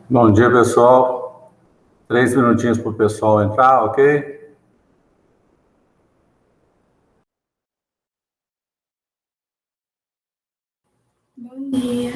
Bom dia, pessoal. 3 minutinhos para o pessoal entrar, ok? Bom dia.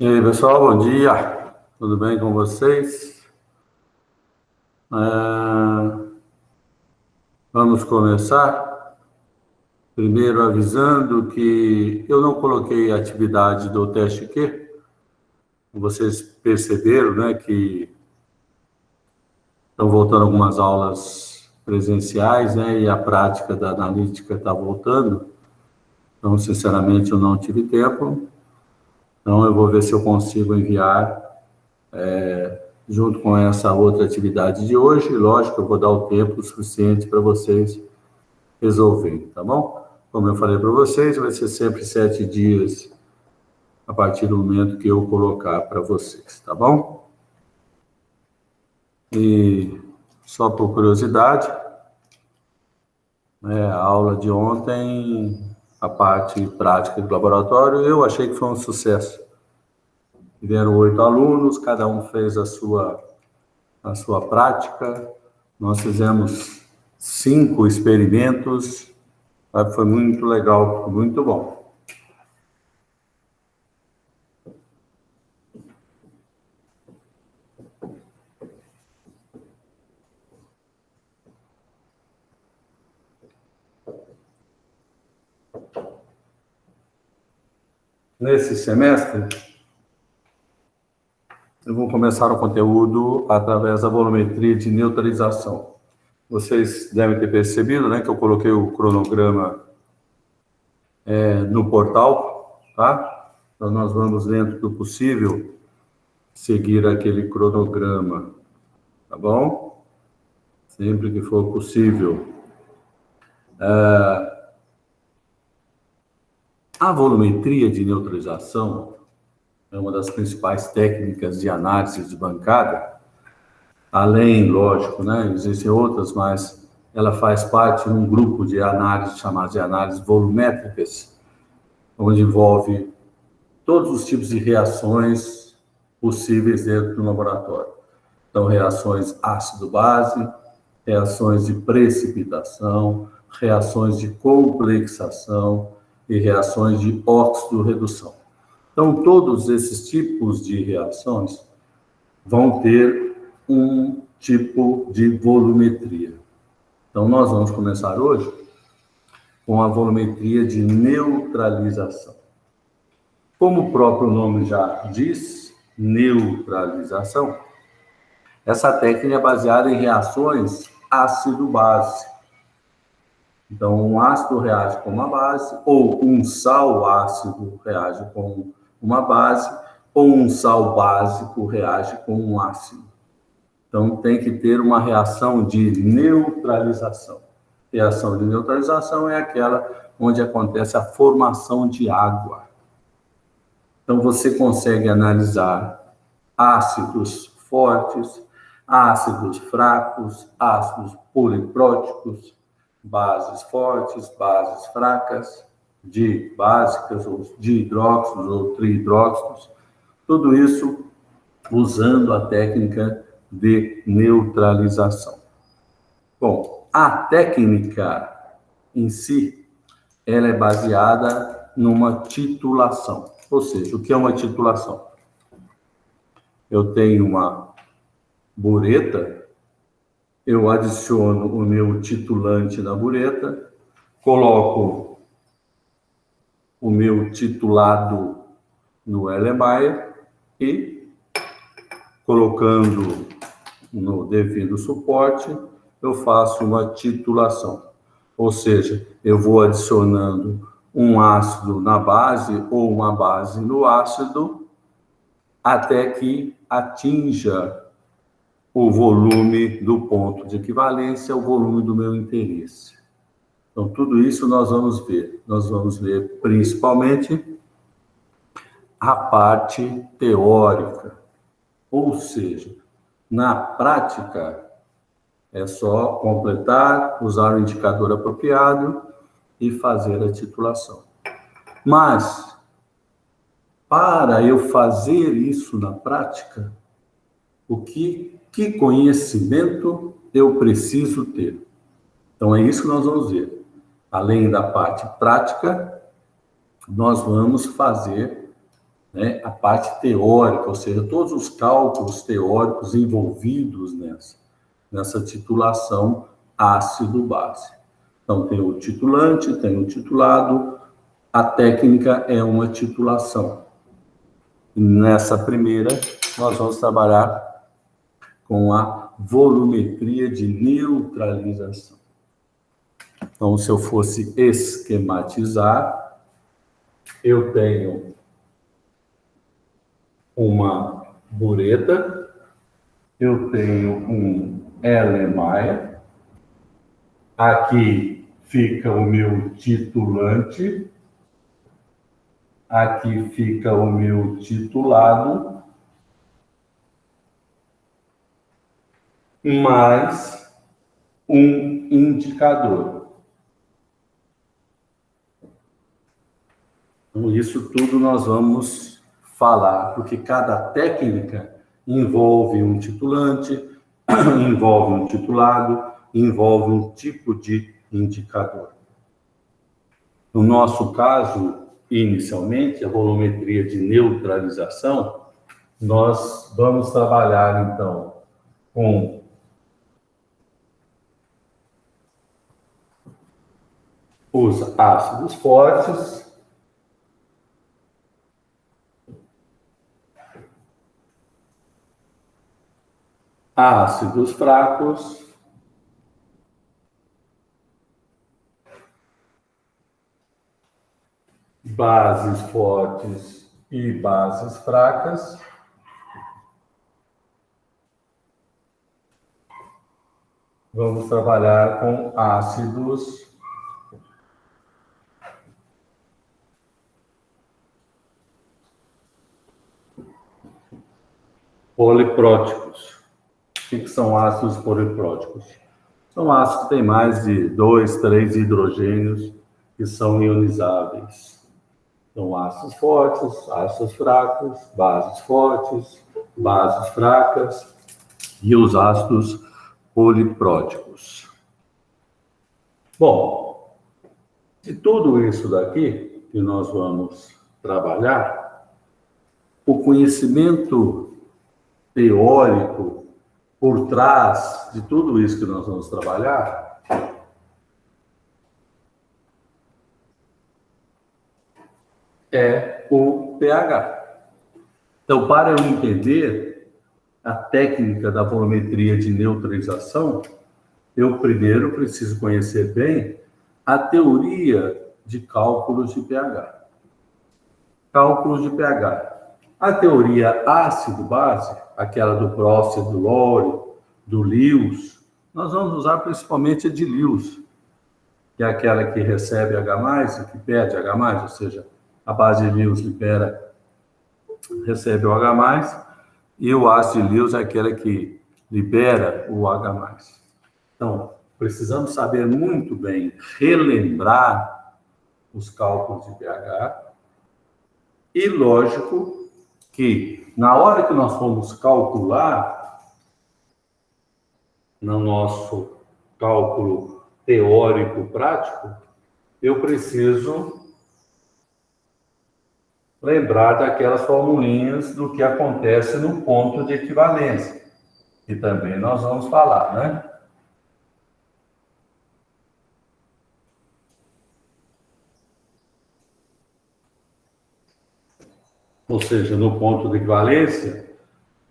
E aí, pessoal, bom dia. Tudo bem com vocês? Vamos começar. Primeiro avisando que eu não coloquei a atividade do teste Q. Vocês perceberam, né, que estão voltando algumas aulas presenciais, né, e a prática da analítica está voltando. Então, sinceramente, eu não tive tempo. Então, eu vou ver se eu consigo enviar junto com essa outra atividade de hoje. Lógico, eu vou dar o tempo suficiente para vocês resolverem, tá bom? Como eu falei para vocês, vai ser sempre 7 dias a partir do momento que eu colocar para vocês, tá bom? E só por curiosidade, a aula de ontem, a parte prática do laboratório, eu achei que foi um sucesso. Tiveram 8 alunos, cada um fez a sua prática. Nós fizemos 5 experimentos, foi muito legal, muito bom. Nesse semestre, eu vou começar o conteúdo através da volumetria de neutralização. Vocês devem ter percebido, né, que eu coloquei o cronograma no portal, tá? Então, nós vamos, dentro do possível, seguir aquele cronograma, tá bom? Sempre que for possível. A volumetria de neutralização é uma das principais técnicas de análise de bancada. Além, lógico, né, existem outras, mas ela faz parte de um grupo de análise chamado de análises volumétricas, onde envolve todos os tipos de reações possíveis dentro do laboratório. Então, reações ácido-base, reações de precipitação, reações de complexação e reações de óxido-redução. Então, todos esses tipos de reações vão ter um tipo de volumetria. Então, nós vamos começar hoje com a volumetria de neutralização. Como o próprio nome já diz, neutralização, essa técnica é baseada em reações ácido-base. Então, um ácido reage com uma base, ou um sal ácido reage com uma base, ou um sal básico reage com um ácido. Então, tem que ter uma reação de neutralização. Reação de neutralização é aquela onde acontece a formação de água. Então, você consegue analisar ácidos fortes, ácidos fracos, ácidos polipróticos, bases fortes, bases fracas, básicas, ou dihidróxidos ou trihidróxidos. Tudo isso usando a técnica de neutralização. Bom, a técnica em si, ela é baseada numa titulação. Ou seja, o que é uma titulação? Eu tenho uma bureta, eu adiciono o meu titulante na bureta, coloco o meu titulado no Erlenmeyer e, colocando no devido suporte, eu faço uma titulação. Ou seja, eu vou adicionando um ácido na base ou uma base no ácido até que atinja o volume do ponto de equivalência, o volume do meu interesse. Então, tudo isso nós vamos ver. Nós vamos ver principalmente a parte teórica. Ou seja, na prática, é só completar, usar o indicador apropriado e fazer a titulação. Mas, para eu fazer isso na prática, que conhecimento eu preciso ter? Então, é isso que nós vamos ver. Além da parte prática, nós vamos fazer né, a parte teórica, ou seja, todos os cálculos teóricos envolvidos nessa titulação ácido-base. Então, tem o titulante, tem o titulado, a técnica é uma titulação. Nessa primeira, nós vamos trabalhar com a volumetria de neutralização. Então, se eu fosse esquematizar, eu tenho uma bureta, eu tenho um Erlenmeyer, aqui fica o meu titulante, aqui fica o meu titulado, mais um indicador. Então, isso tudo nós vamos falar, porque cada técnica envolve um titulante, envolve um titulado, envolve um tipo de indicador. No nosso caso, inicialmente, a volumetria de neutralização, nós vamos trabalhar, então, com os ácidos fortes, ácidos fracos, bases fortes e bases fracas, vamos trabalhar com ácidos polipróticos. O que são ácidos polipróticos? São ácidos que têm mais de 2, 3 hidrogênios que são ionizáveis. São ácidos fortes, ácidos fracos, bases fortes, bases fracas e os ácidos polipróticos. Bom, de tudo isso daqui que nós vamos trabalhar, o conhecimento teórico por trás de tudo isso que nós vamos trabalhar é o pH. Então, para eu entender a técnica da volumetria de neutralização, eu primeiro preciso conhecer bem a teoria de cálculos de pH. Cálculos de pH. A teoria ácido-base, aquela do Prost, do Lowry, do Lewis, nós vamos usar principalmente a de Lewis, que é aquela que recebe H+, e que perde H+, ou seja, a base de Lewis recebe o H+, e o ácido de Lewis é aquela que libera o H+. Então, precisamos saber muito bem, relembrar os cálculos de pH, e lógico que na hora que nós formos calcular, no nosso cálculo teórico prático, eu preciso lembrar daquelas formulinhas do que acontece no ponto de equivalência, que também nós vamos falar, né? Ou seja, no ponto de equivalência,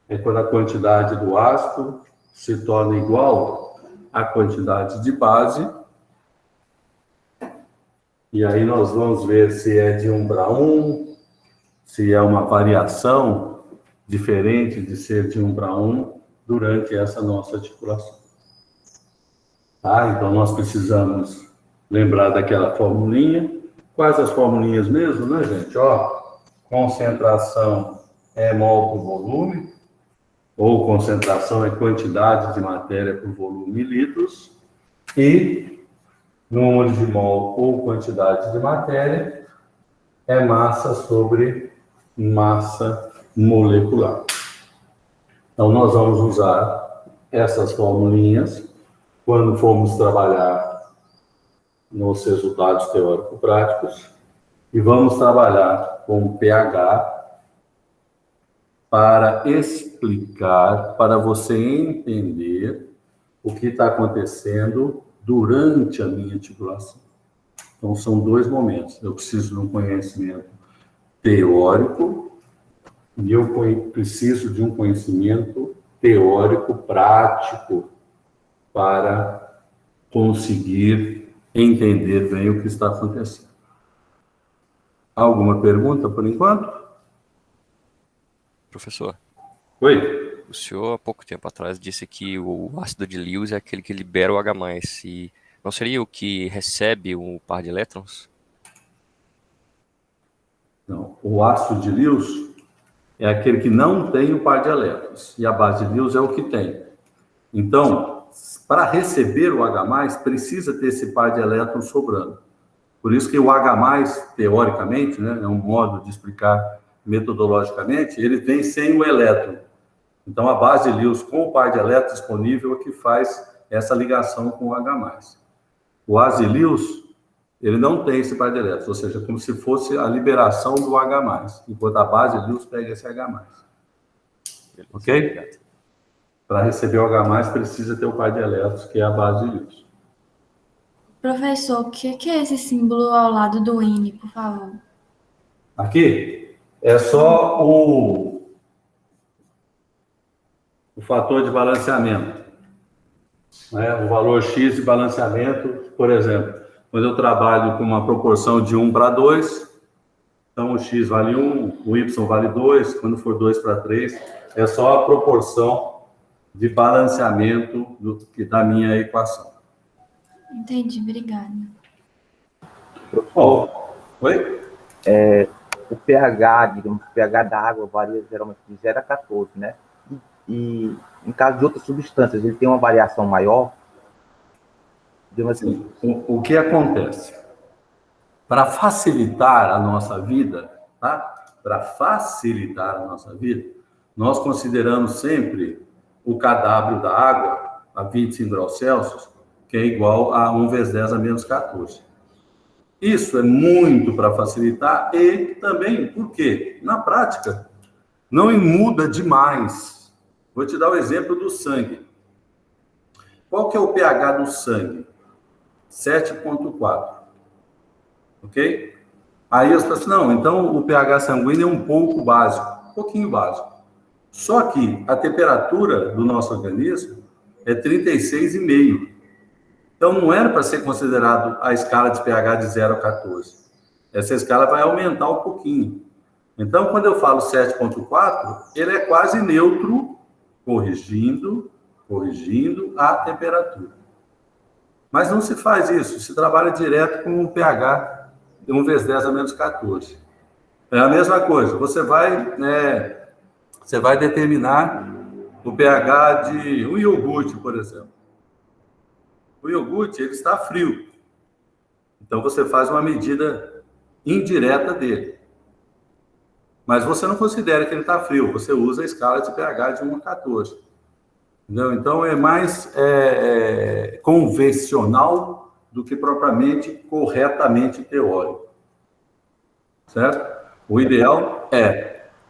é quando a quantidade do ácido se torna igual à quantidade de base. E aí nós vamos ver se é de 1 para 1, se é uma variação diferente de ser de 1 para 1 durante essa nossa titulação. Tá? Então, nós precisamos lembrar daquela formulinha. Quais as formulinhas mesmo, né, gente? Ó, concentração é mol por volume, ou concentração é quantidade de matéria por volume em litros, e número de mol ou quantidade de matéria é massa sobre massa molecular. Então, nós vamos usar essas formulinhas quando formos trabalhar nos resultados teórico-práticos, e vamos trabalhar com pH para explicar, para você entender o que está acontecendo durante a minha titulação. Então, são dois momentos. Eu preciso de um conhecimento teórico e eu preciso de um conhecimento teórico prático para conseguir entender bem o que está acontecendo. Alguma pergunta por enquanto? Professor, Oi? o senhor há pouco tempo atrás disse que o ácido de Lewis é aquele que libera o H+, e não seria o que recebe um par de elétrons? Não. O ácido de Lewis é aquele que não tem o par de elétrons, e a base de Lewis é o que tem. Então, para receber o H+, precisa ter esse par de elétrons sobrando. Por isso que o H+, teoricamente, né, é um modo de explicar metodologicamente, ele vem sem o elétron. Então, a base de Lewis com o par de elétrons disponível é que faz essa ligação com o H+. O ácido de Lewis, ele não tem esse par de elétrons, ou seja, como se fosse a liberação do H+, enquanto a base de Lewis pega esse H+. Beleza, Ok? obrigado. Para receber o H+, precisa ter o par de elétrons, que é a base de Lewis. Professor, o que é esse símbolo ao lado do N, por favor? Aqui é só o fator de balanceamento, né? O valor X de balanceamento, por exemplo, quando eu trabalho com uma proporção de 1 para 2, então o X vale 1, o Y vale 2, quando for 2 para 3, é só a proporção de balanceamento da minha equação. Entendi, obrigada. Bom, oi? O pH, digamos, o pH da água varia geralmente de 0 a 14, né? E em caso de outras substâncias, ele tem uma variação maior? Digamos assim. O que acontece? Para facilitar a nossa vida, tá? Para facilitar a nossa vida, nós consideramos sempre o kW da água a 25 graus Celsius, que é igual a 1 vezes 10 a menos 14. Isso é muito para facilitar e também porque, na prática, não muda demais. Vou te dar o exemplo do sangue. Qual que é o pH do sangue? 7,4. Ok? Aí as pessoas, não, então o pH sanguíneo é um pouco básico, um pouquinho básico. Só que a temperatura do nosso organismo é 36,5. Então não era para ser considerado a escala de pH de 0 a 14. Essa escala vai aumentar um pouquinho. Então, quando eu falo 7,4, ele é quase neutro, corrigindo a temperatura. Mas não se faz isso, se trabalha direto com o pH de 1 vezes 10 a menos 14. É a mesma coisa, você vai determinar o pH de um iogurte, por exemplo. O iogurte, ele está frio. Então, você faz uma medida indireta dele. Mas você não considera que ele está frio, você usa a escala de pH de 1 a 14. Entendeu? Então, é mais convencional do que propriamente corretamente teórico. Certo? O ideal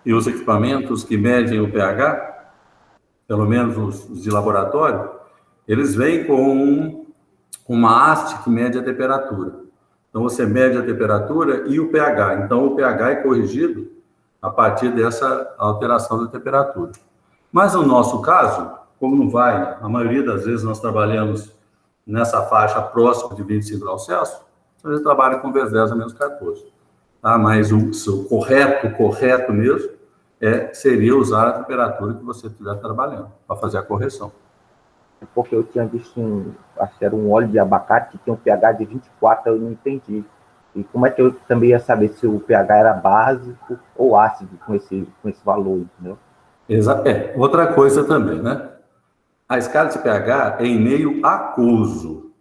e os equipamentos que medem o pH, pelo menos os de laboratório, eles vêm com uma haste que mede a temperatura. Então, você mede a temperatura e o pH. Então, o pH é corrigido a partir dessa alteração da temperatura. Mas, no nosso caso, como não vai, a maioria das vezes nós trabalhamos nessa faixa próxima de 25 graus Celsius, então a gente trabalha com vezes 10 a menos 14. Tá? Mas o correto mesmo, seria usar a temperatura que você estiver trabalhando, para fazer a correção. Porque eu tinha visto acho que era um óleo de abacate que tem um pH de 24, eu não entendi. E como é que eu também ia saber se o pH era básico ou ácido com esse valor, entendeu? Outra coisa também, né? A escala de pH é em meio aquoso,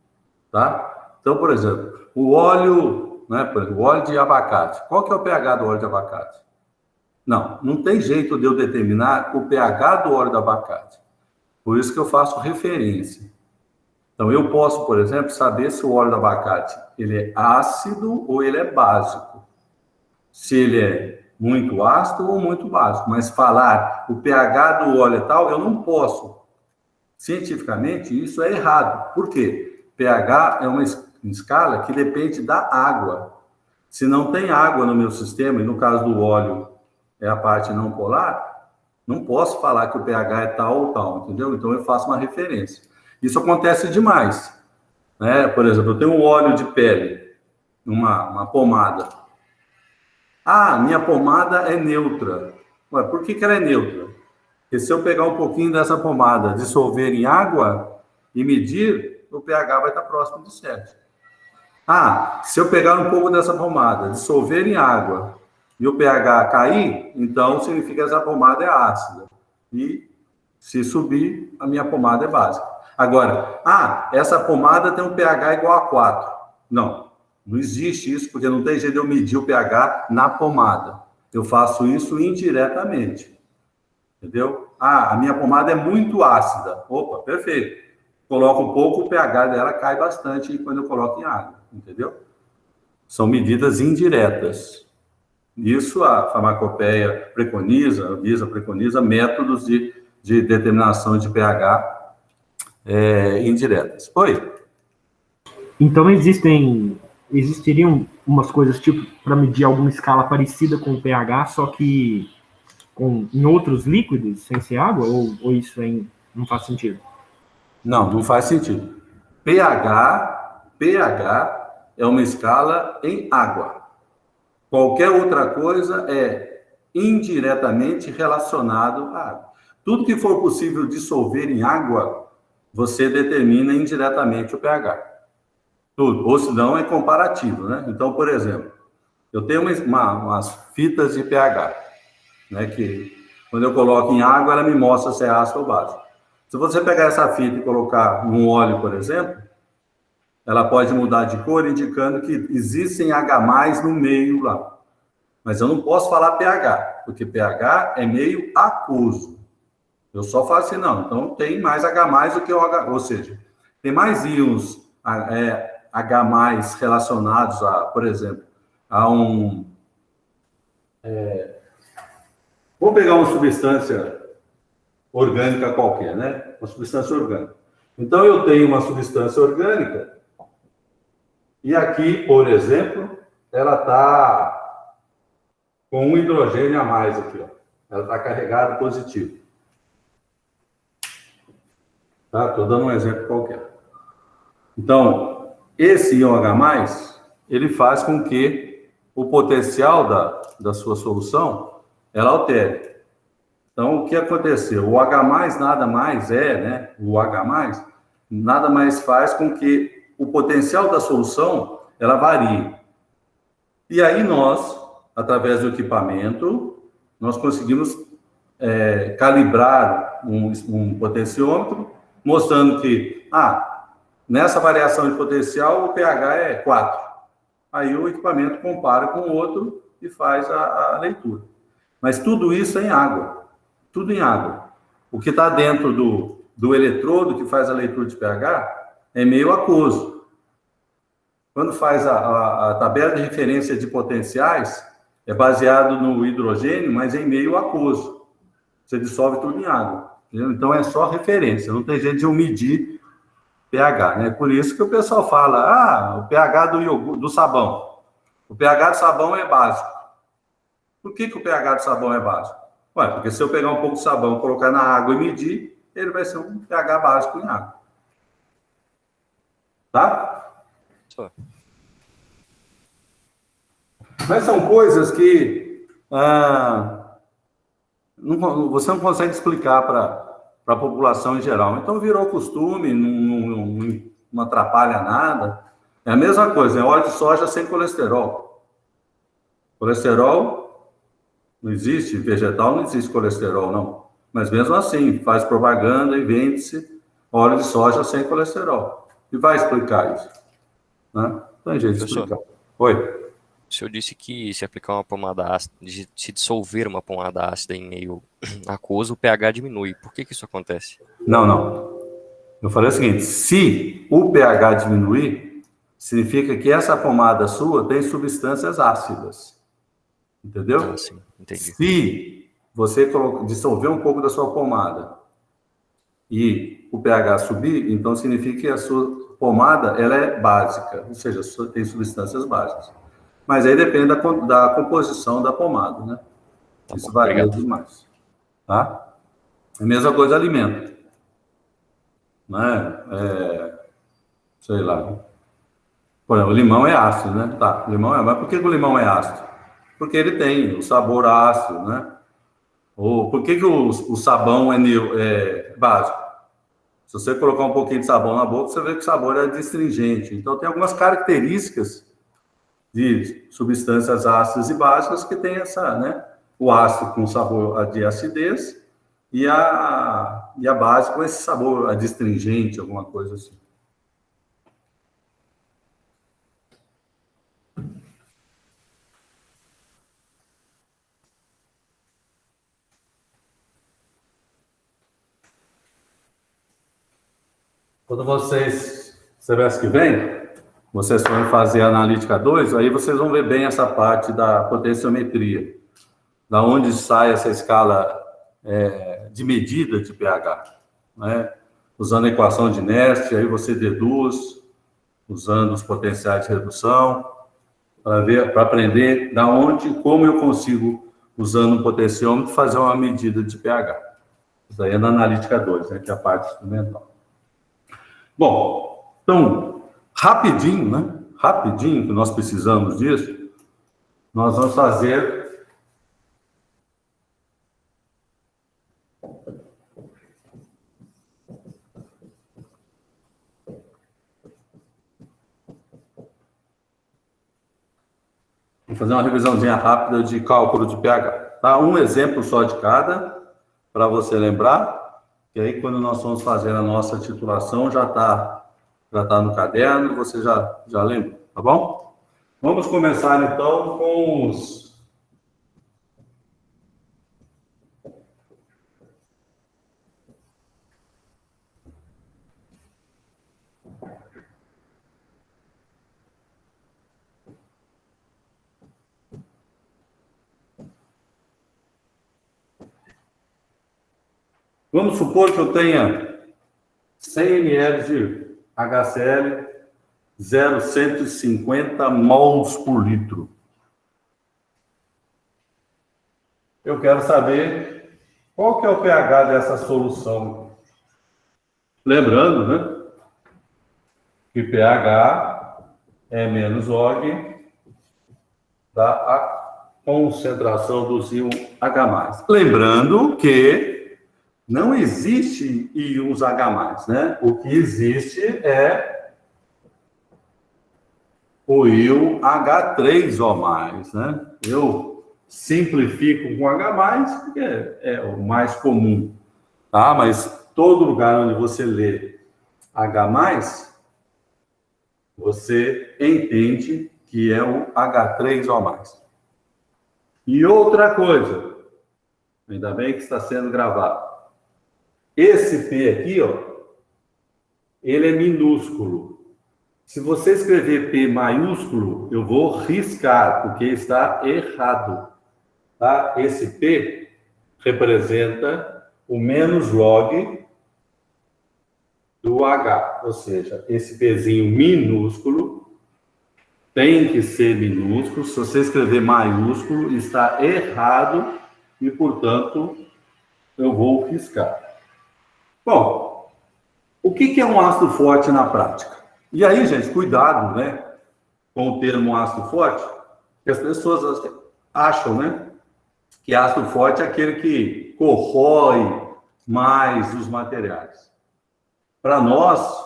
tá? Então, por exemplo, o óleo, né? Por exemplo, o óleo de abacate. Qual que é o pH do óleo de abacate? Não tem jeito de eu determinar o pH do óleo de abacate. Por isso que eu faço referência. Então, eu posso, por exemplo, saber se o óleo de abacate ele é ácido ou ele é básico. Se ele é muito ácido ou muito básico, mas falar o pH do óleo é tal, eu não posso. Cientificamente, isso é errado. Por quê? pH é uma escala que depende da água. Se não tem água no meu sistema, e no caso do óleo é a parte não polar, não posso falar que o pH é tal ou tal, entendeu? Então eu faço uma referência. Isso acontece demais, né? Por exemplo, eu tenho um óleo de pele, uma pomada. Ah, minha pomada é neutra. Ué, por que ela é neutra? Porque se eu pegar um pouquinho dessa pomada, dissolver em água e medir, o pH vai estar próximo de 7. Ah, se eu pegar um pouco dessa pomada, dissolver em água e o pH cair, então significa que essa pomada é ácida. E se subir, a minha pomada é básica. Agora, essa pomada tem um pH igual a 4. Não existe isso, porque não tem jeito de eu medir o pH na pomada. Eu faço isso indiretamente. Entendeu? A minha pomada é muito ácida. Opa, perfeito. Coloco um pouco, o pH dela cai bastante quando eu coloco em água. Entendeu? São medidas indiretas. Isso a farmacopeia preconiza, a Anvisa preconiza métodos de determinação de pH indiretas. Oi? Então existiriam umas coisas tipo para medir alguma escala parecida com o pH, só que em outros líquidos, sem ser água, ou isso aí não faz sentido? Não faz sentido. pH é uma escala em água. Qualquer outra coisa é indiretamente relacionado à água. Tudo que for possível dissolver em água, você determina indiretamente o pH. Tudo. Ou senão é comparativo, né? Então, por exemplo, eu tenho umas fitas de pH, né? Que quando eu coloco em água, ela me mostra se é ácido ou básico. Se você pegar essa fita e colocar num óleo, por exemplo, ela pode mudar de cor, indicando que existem H+ no meio lá. Mas eu não posso falar pH, porque pH é meio aquoso. Eu só falo assim, não, então tem mais H+ do que o H, ou seja, tem mais íons H+ relacionados a, por exemplo, a vou pegar uma substância orgânica qualquer, né? Uma substância orgânica. Então, eu tenho uma substância orgânica e aqui, por exemplo, ela está com um hidrogênio a mais aqui, ó. Ela está carregada positivo. Tá? Estou dando um exemplo qualquer. Então, esse íon H+, ele faz com que o potencial da sua solução, ela altere. Então, o que aconteceu? O H+ nada mais né? O H+ nada mais faz com que o potencial da solução, ela varie. E aí nós, através do equipamento, nós conseguimos calibrar um potenciômetro, mostrando que, nessa variação de potencial, o pH é 4. Aí o equipamento compara com o outro e faz a leitura. Mas tudo isso é em água. Tudo em água. O que está dentro do eletrodo que faz a leitura de pH é meio aquoso. Quando faz a tabela de referência de potenciais, é baseado no hidrogênio, mas em meio aquoso. Você dissolve tudo em água. Entendeu? Então é só referência, não tem jeito de eu medir pH, né? Por isso que o pessoal fala, o pH do sabão. O pH do sabão é básico. Por que o pH do sabão é básico? Ué, porque se eu pegar um pouco de sabão, colocar na água e medir, ele vai ser um pH básico em água. Tá? Só. Mas são coisas que você não consegue explicar para a população em geral. Então, virou costume, não atrapalha nada. É a mesma coisa, é óleo de soja sem colesterol. Colesterol não existe, vegetal não existe colesterol, não. Mas mesmo assim, faz propaganda e vende-se óleo de soja sem colesterol. E vai explicar isso. Né? Não tem jeito de explicar. Oi? O senhor disse que se aplicar uma pomada ácida, se dissolver uma pomada ácida em meio aquoso, o pH diminui. Por que isso acontece? Não. Eu falei o seguinte, se o pH diminuir, significa que essa pomada sua tem substâncias ácidas. Entendeu? Ah, sim, entendi. Se você dissolver um pouco da sua pomada e o pH subir, então significa que a sua pomada ela é básica, ou seja, tem substâncias básicas. Mas aí depende da composição da pomada, né? Tá Isso bom, varia obrigado. demais, tá? A mesma coisa alimento, né? Sei lá. Por exemplo, o limão é ácido, né? Tá, o limão mas por que o limão é ácido? Porque ele tem o sabor ácido, né? Ou por que o sabão é básico? Se você colocar um pouquinho de sabão na boca, você vê que o sabor é astringente. Então, tem algumas características de substâncias ácidas e básicas que tem essa, né? O ácido com sabor de acidez e a base com esse sabor adstringente, alguma coisa assim. Quando semestre que vem, vocês forem fazer a analítica 2, aí vocês vão ver bem essa parte da potenciometria, da onde sai essa escala de medida de pH, né? Usando a equação de Nernst, aí você deduz, usando os potenciais de redução, para aprender da onde, como eu consigo, usando um potenciômetro, fazer uma medida de pH. Isso aí é na analítica 2, né, que é a parte instrumental. Bom, então, rapidinho, né? Rapidinho, que nós precisamos disso, nós vamos fazer uma revisãozinha rápida de cálculo de pH. Tá? Um exemplo só de cada, para você lembrar, que aí quando nós vamos fazer a nossa titulação, já tá no caderno, você já lembra, tá bom? Vamos começar, então, com os... Vamos supor que eu tenha 100 ml de HCl 0,150 mols por litro. Eu quero saber qual que é o pH dessa solução. Lembrando, né, que pH é menos OG da concentração dos íons H+. Lembrando que não existe íons H+, né? O que existe é o íon H3O+, né? Eu simplifico com H+, porque é o mais comum, tá? Mas todo lugar onde você lê H+, você entende que é o H3O+. E outra coisa, ainda bem que está sendo gravado. Esse P aqui, ó, ele é minúsculo. Se você escrever P maiúsculo, eu vou riscar, porque está errado. Tá? Esse P representa o menos log do H, ou seja, esse Pzinho minúsculo tem que ser minúsculo. Se você escrever maiúsculo, está errado e, portanto, eu vou riscar. Bom, o que é um ácido forte na prática? E aí, gente, cuidado, né, com o termo ácido forte, que as pessoas acham, né, que ácido forte é aquele que corrói mais os materiais. Para nós,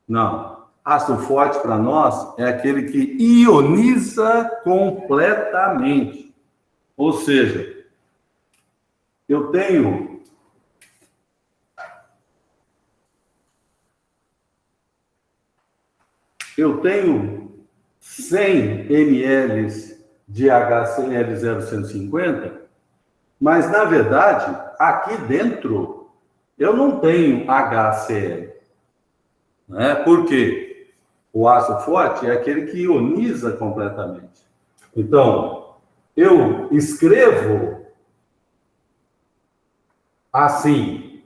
não. Ácido forte para nós é aquele que ioniza completamente. Ou seja, eu tenho eu tenho 100 ml de HCl 0,150, mas, na verdade, aqui dentro, eu não tenho HCl. Né? Por quê? O ácido forte é aquele que ioniza completamente. Então, eu escrevo assim.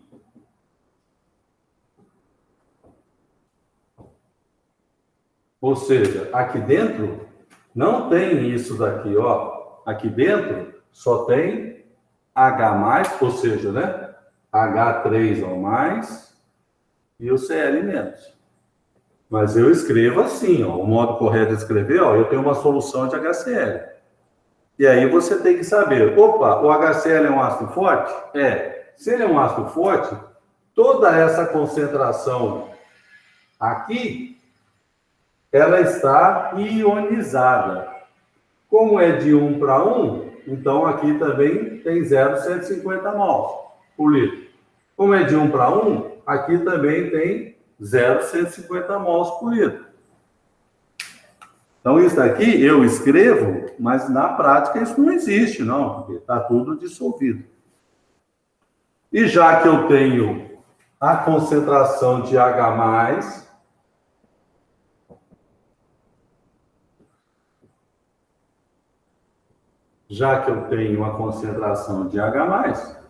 Ou seja, aqui dentro não tem isso daqui, ó. Aqui dentro só tem H+, ou seja, né? H3 ou mais e o Cl menos. Mas eu escrevo assim, ó. O modo correto de escrever, ó. Eu tenho uma solução de HCl. E aí você tem que saber, opa, o HCl é um ácido forte? É. Se ele é um ácido forte, toda essa concentração aqui, ela está ionizada. Como é de 1 para 1, então aqui também tem 0,150 mols por litro. Como é de 1 para 1, aqui também tem 0,150 mols por litro. Então, isso daqui eu escrevo, mas na prática isso não existe, não, porque está tudo dissolvido. E já que eu tenho a concentração de H+, já que eu tenho a concentração de H+,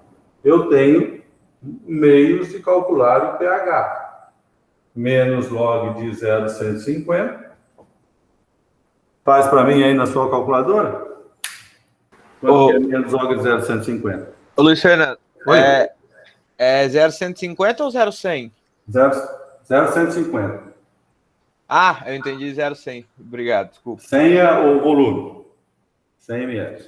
eu tenho meios de calcular o pH. Menos log de 0,150. Faz para mim aí na sua calculadora? Quanto que é menos log de 0,150? Ô, Luiz Fernando, Oi? é 0,150 ou 0,100? 0,150. Ah, eu entendi 0,100. Obrigado, desculpa. 100 é o volume. 100 ml.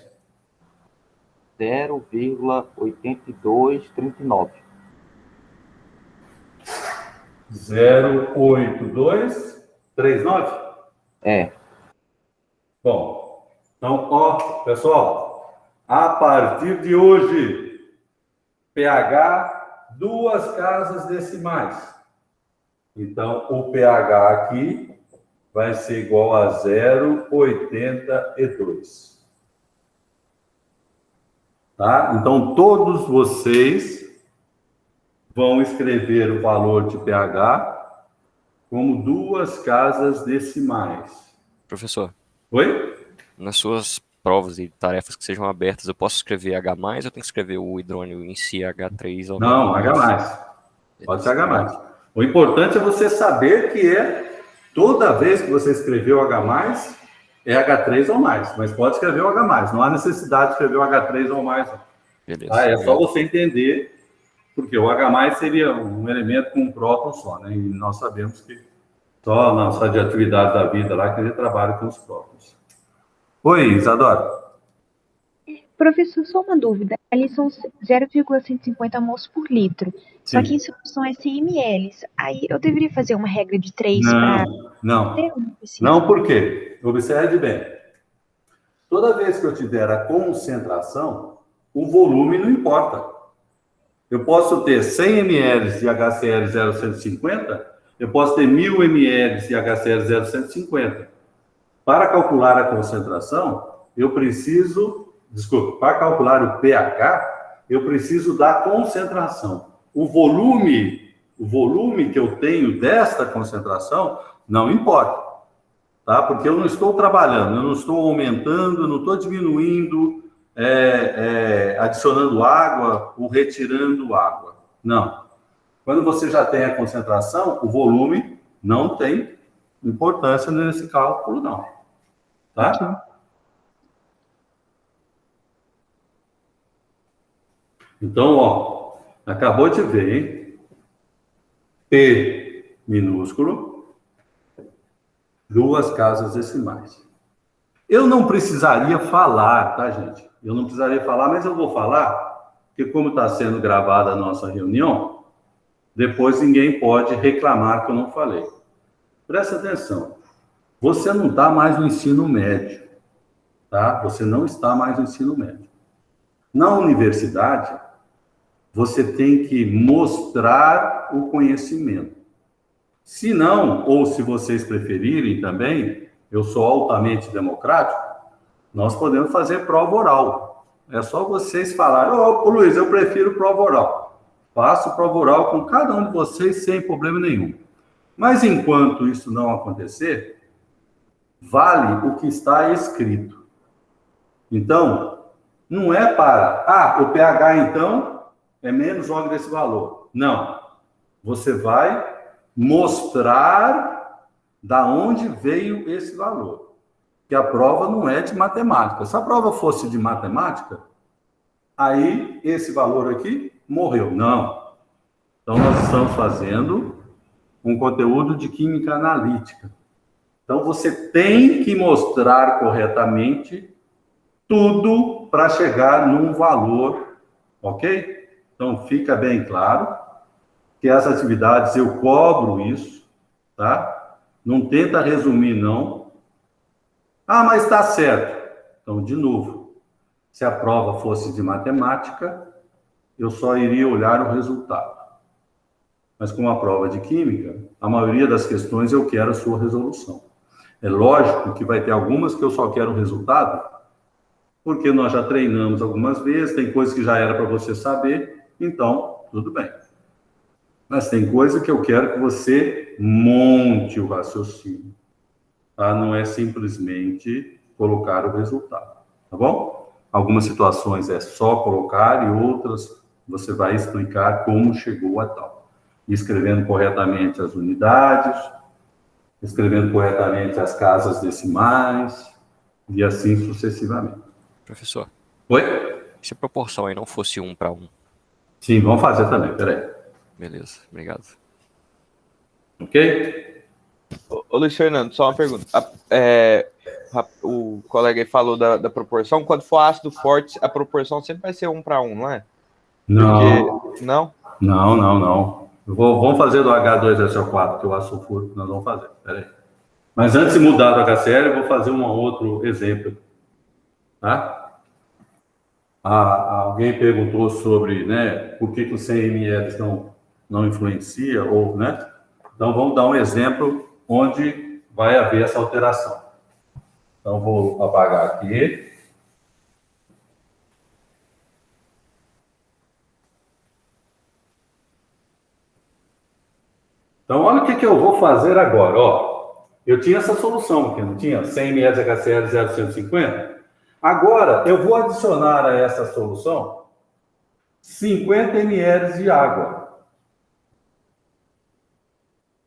0,8239. 0,8239? É. Bom, então, ó, pessoal, a partir de hoje, pH, 2 casas decimais. Então, o pH aqui vai ser igual a 0,82. Tá? Então, todos vocês vão escrever o valor de pH como 2 casas decimais. Professor, Oi? nas suas provas e tarefas que sejam abertas, eu posso escrever H+, ou eu tenho que escrever o hidrônio em si, H3 ou Não, menos? H+. Pode ser H+. O importante é você saber que toda vez que você escreveu H+, é H3 ou mais. Mas pode escrever o H+. Não há necessidade de escrever o H3 ou mais. Beleza. Tá? É só você entender, porque o H+ seria um elemento com um próton só, né? E nós sabemos que só na radioatividade da vida lá que ele trabalha com os prótons. Oi, Isadora. Professor, só uma dúvida. Ali são 0,150 mols por litro. Só que em solução é 100 ml. Aí eu deveria fazer uma regra de 3 para... Não, por quê? Observe bem. Toda vez que eu te der a concentração, o volume não importa. Eu posso ter 100 ml de HCl 0,150, eu posso ter 1000 ml de HCl 0,150. Para calcular a concentração, eu preciso... Desculpa, para calcular o pH, eu preciso da concentração. O volume que eu tenho desta concentração não importa, tá? Porque eu não estou trabalhando, eu não estou aumentando, eu não estou diminuindo, adicionando água ou retirando água. Não. Quando você já tem a concentração, o volume não tem importância nesse cálculo, não. Tá? Então, ó, acabou de ver, hein? P minúsculo, 2 casas decimais. Eu não precisaria falar, tá, gente? Eu não precisaria falar, mas eu vou falar, porque como está sendo gravada a nossa reunião, depois ninguém pode reclamar que eu não falei. Presta atenção. Você não está mais no ensino médio, tá? Você não está mais no ensino médio. Na universidade, você tem que mostrar o conhecimento. Se não, ou se vocês preferirem também, eu sou altamente democrático, nós podemos fazer prova oral. É só vocês falarem, ô Luiz, eu prefiro prova oral. Faço prova oral com cada um de vocês sem problema nenhum. Mas enquanto isso não acontecer, vale o que está escrito. Então, não é para, o pH, então, é menos ou igual a esse valor. Não. Você vai mostrar da onde veio esse valor. Que a prova não é de matemática. Se a prova fosse de matemática, aí esse valor aqui morreu. Não. Então, nós estamos fazendo um conteúdo de química analítica. Então, você tem que mostrar corretamente tudo para chegar num valor, ok? Então, fica bem claro que as atividades eu cobro isso, tá? Não tenta resumir, não. Mas está certo. Então, de novo, se a prova fosse de matemática, eu só iria olhar o resultado. Mas como a prova é de química, a maioria das questões eu quero a sua resolução. É lógico que vai ter algumas que eu só quero o resultado, porque nós já treinamos algumas vezes, tem coisas que já era para você saber, então, tudo bem. Mas tem coisa que eu quero que você monte o raciocínio, tá? Não é simplesmente colocar o resultado, tá bom? Algumas situações é só colocar e outras você vai explicar como chegou a tal. Escrevendo corretamente as unidades, escrevendo corretamente as casas decimais e assim sucessivamente. Professor, Oi? se a proporção aí não fosse 1 para 1, Sim, vamos fazer também, peraí. beleza, obrigado. Ok? Ô, Luiz Fernando, só uma pergunta. O colega aí falou da proporção. Quando for ácido forte, a proporção sempre vai ser 1 para 1, não é? Não. Porque... Não? Não. Vamos fazer do H2SO4, que é o ácido sulfúrico que nós vamos fazer. Peraí. Mas antes de mudar do HCl, eu vou fazer um outro exemplo. Tá? Alguém perguntou sobre, né, por que os 100 ml não influencia, ou, né? Então, vamos dar um exemplo onde vai haver essa alteração. Então, vou apagar aqui. Então, olha o que eu vou fazer agora. Ó, eu tinha essa solução aqui, não tinha? 100 ml de HCl 0,150. Agora, eu vou adicionar a essa solução 50 ml de água.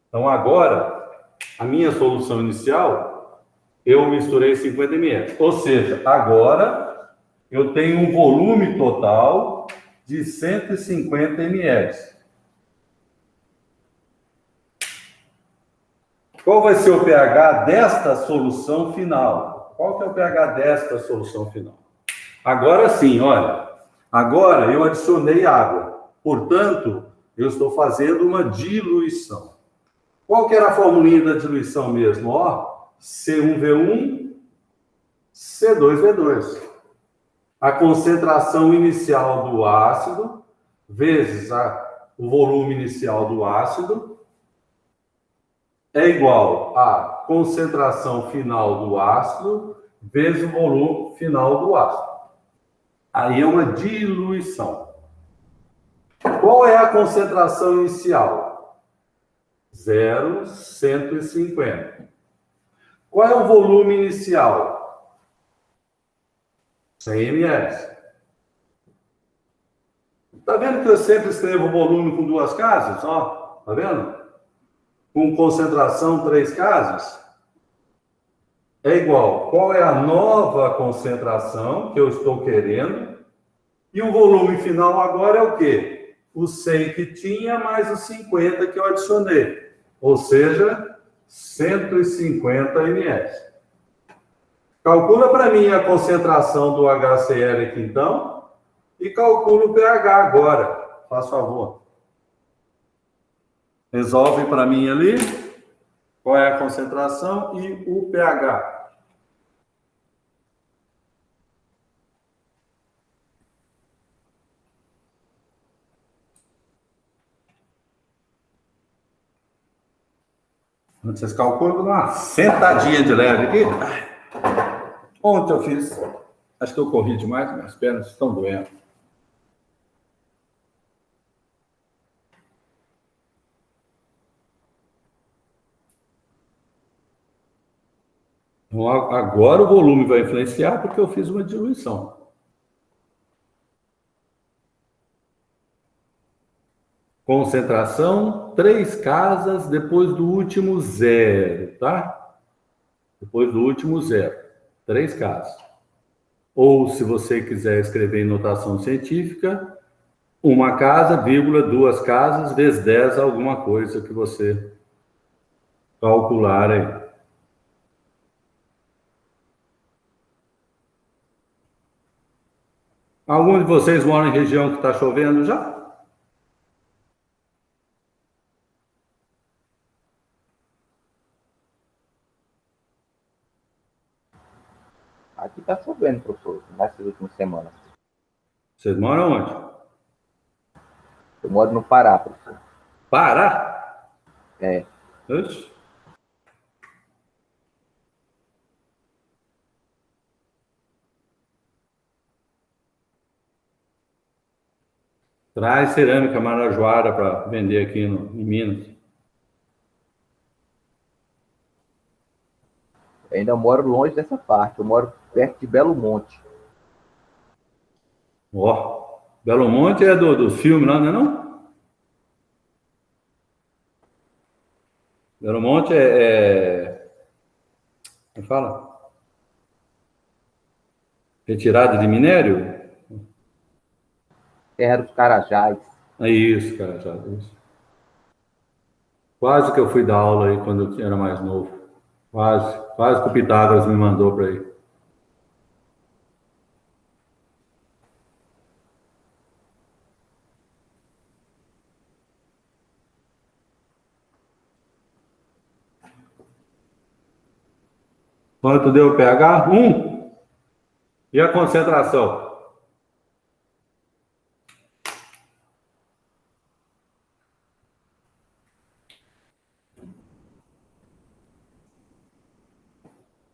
Então, agora, a minha solução inicial, eu misturei 50 ml. Ou seja, agora, eu tenho um volume total de 150 ml. Qual vai ser o pH desta solução final? Qual que é o pH desta solução final? Agora sim, olha. Agora eu adicionei água. Portanto, eu estou fazendo uma diluição. Qual que era a formulinha da diluição mesmo? Ó, C1V1, C2V2. A concentração inicial do ácido vezes o volume inicial do ácido é igual à concentração final do ácido vezes o volume final do ácido. Aí é uma diluição. Qual é a concentração inicial? 0,150. Qual é o volume inicial? 100 ml. Tá vendo que eu sempre escrevo o volume com duas casas? Ó, tá vendo? Com concentração 3 casas, é igual. Qual é a nova concentração que eu estou querendo? E o volume final agora é o quê? O 100 que tinha mais os 50 que eu adicionei. Ou seja, 150 ml. Calcula para mim a concentração do HCl aqui, então, e calcula o pH agora. Faz favor. Resolve para mim ali qual é a concentração e o pH. Vocês calculam, vou dar uma sentadinha de leve aqui. Ontem eu fiz, acho que eu corri demais, minhas pernas estão doendo. Então, agora o volume vai influenciar porque eu fiz uma diluição. Concentração, 3 casas depois do último zero, tá? Depois do último zero, 3 casas. Ou, se você quiser escrever em notação científica, 1 casa, vírgula, 2 casas, vezes 10, alguma coisa que você calcular aí. Algum de vocês moram em região que está chovendo já? Aqui está chovendo, professor, nessas últimas semanas. Vocês moram onde? Eu moro no Pará, professor. Pará? É. Oxe. Traz cerâmica marajoara para vender aqui em Minas. Eu ainda moro longe dessa parte. Eu moro perto de Belo Monte. Ó, Belo Monte é do filme lá, não é não? Belo Monte como fala? Retirada de minério? Terra dos Carajás. É isso, cara, já. Isso. Quase que eu fui dar aula aí quando eu era mais novo. Quase que o Pitágoras me mandou para ir. Quanto deu o pH? 1. E a concentração?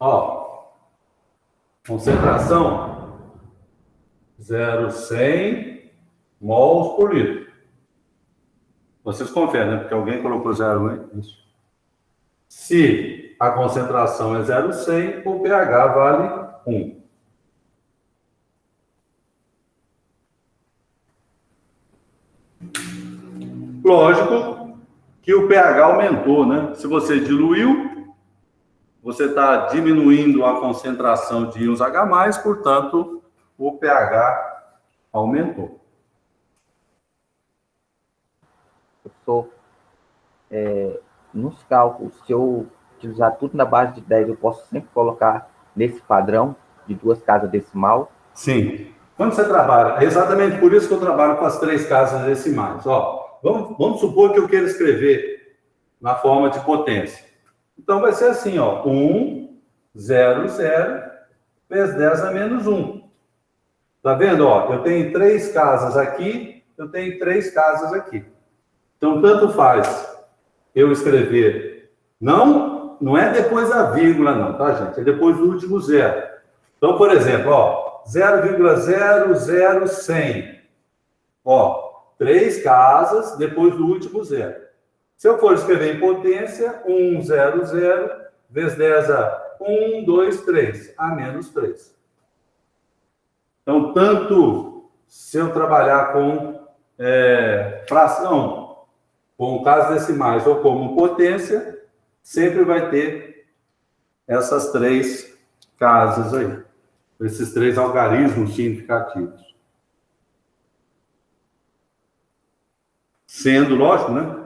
Ó, concentração 0,100 mols por litro. Vocês conferem, né? Porque alguém colocou 0,1. Isso. Se a concentração é 0,100, o pH vale 1. Lógico que o pH aumentou, né? Se você diluiu, você está diminuindo a concentração de íons H+, portanto, o pH aumentou. Professor, nos cálculos, se eu utilizar tudo na base de 10, eu posso sempre colocar nesse padrão de 2 casas decimal? Sim. Quando você trabalha, é exatamente por isso que eu trabalho com as 3 casas decimais. Ó, vamos supor que eu queira escrever na forma de potência. Então, vai ser assim, ó, 1, 0, 0, vezes 10 a menos 1. Tá vendo? Ó, eu tenho 3 casas aqui, eu tenho 3 casas aqui. Então, tanto faz eu escrever, não é depois da vírgula, não, tá, gente? É depois do último zero. Então, por exemplo, ó, 0,00100. Ó, 3 casas depois do último zero. Se eu for escrever em potência, 100 vezes 10 a 1, 2, 3, a menos 3. Então, tanto se eu trabalhar com fração, com casas decimais ou como potência, sempre vai ter essas 3 casas aí, esses 3 algarismos significativos. Sendo, lógico, né,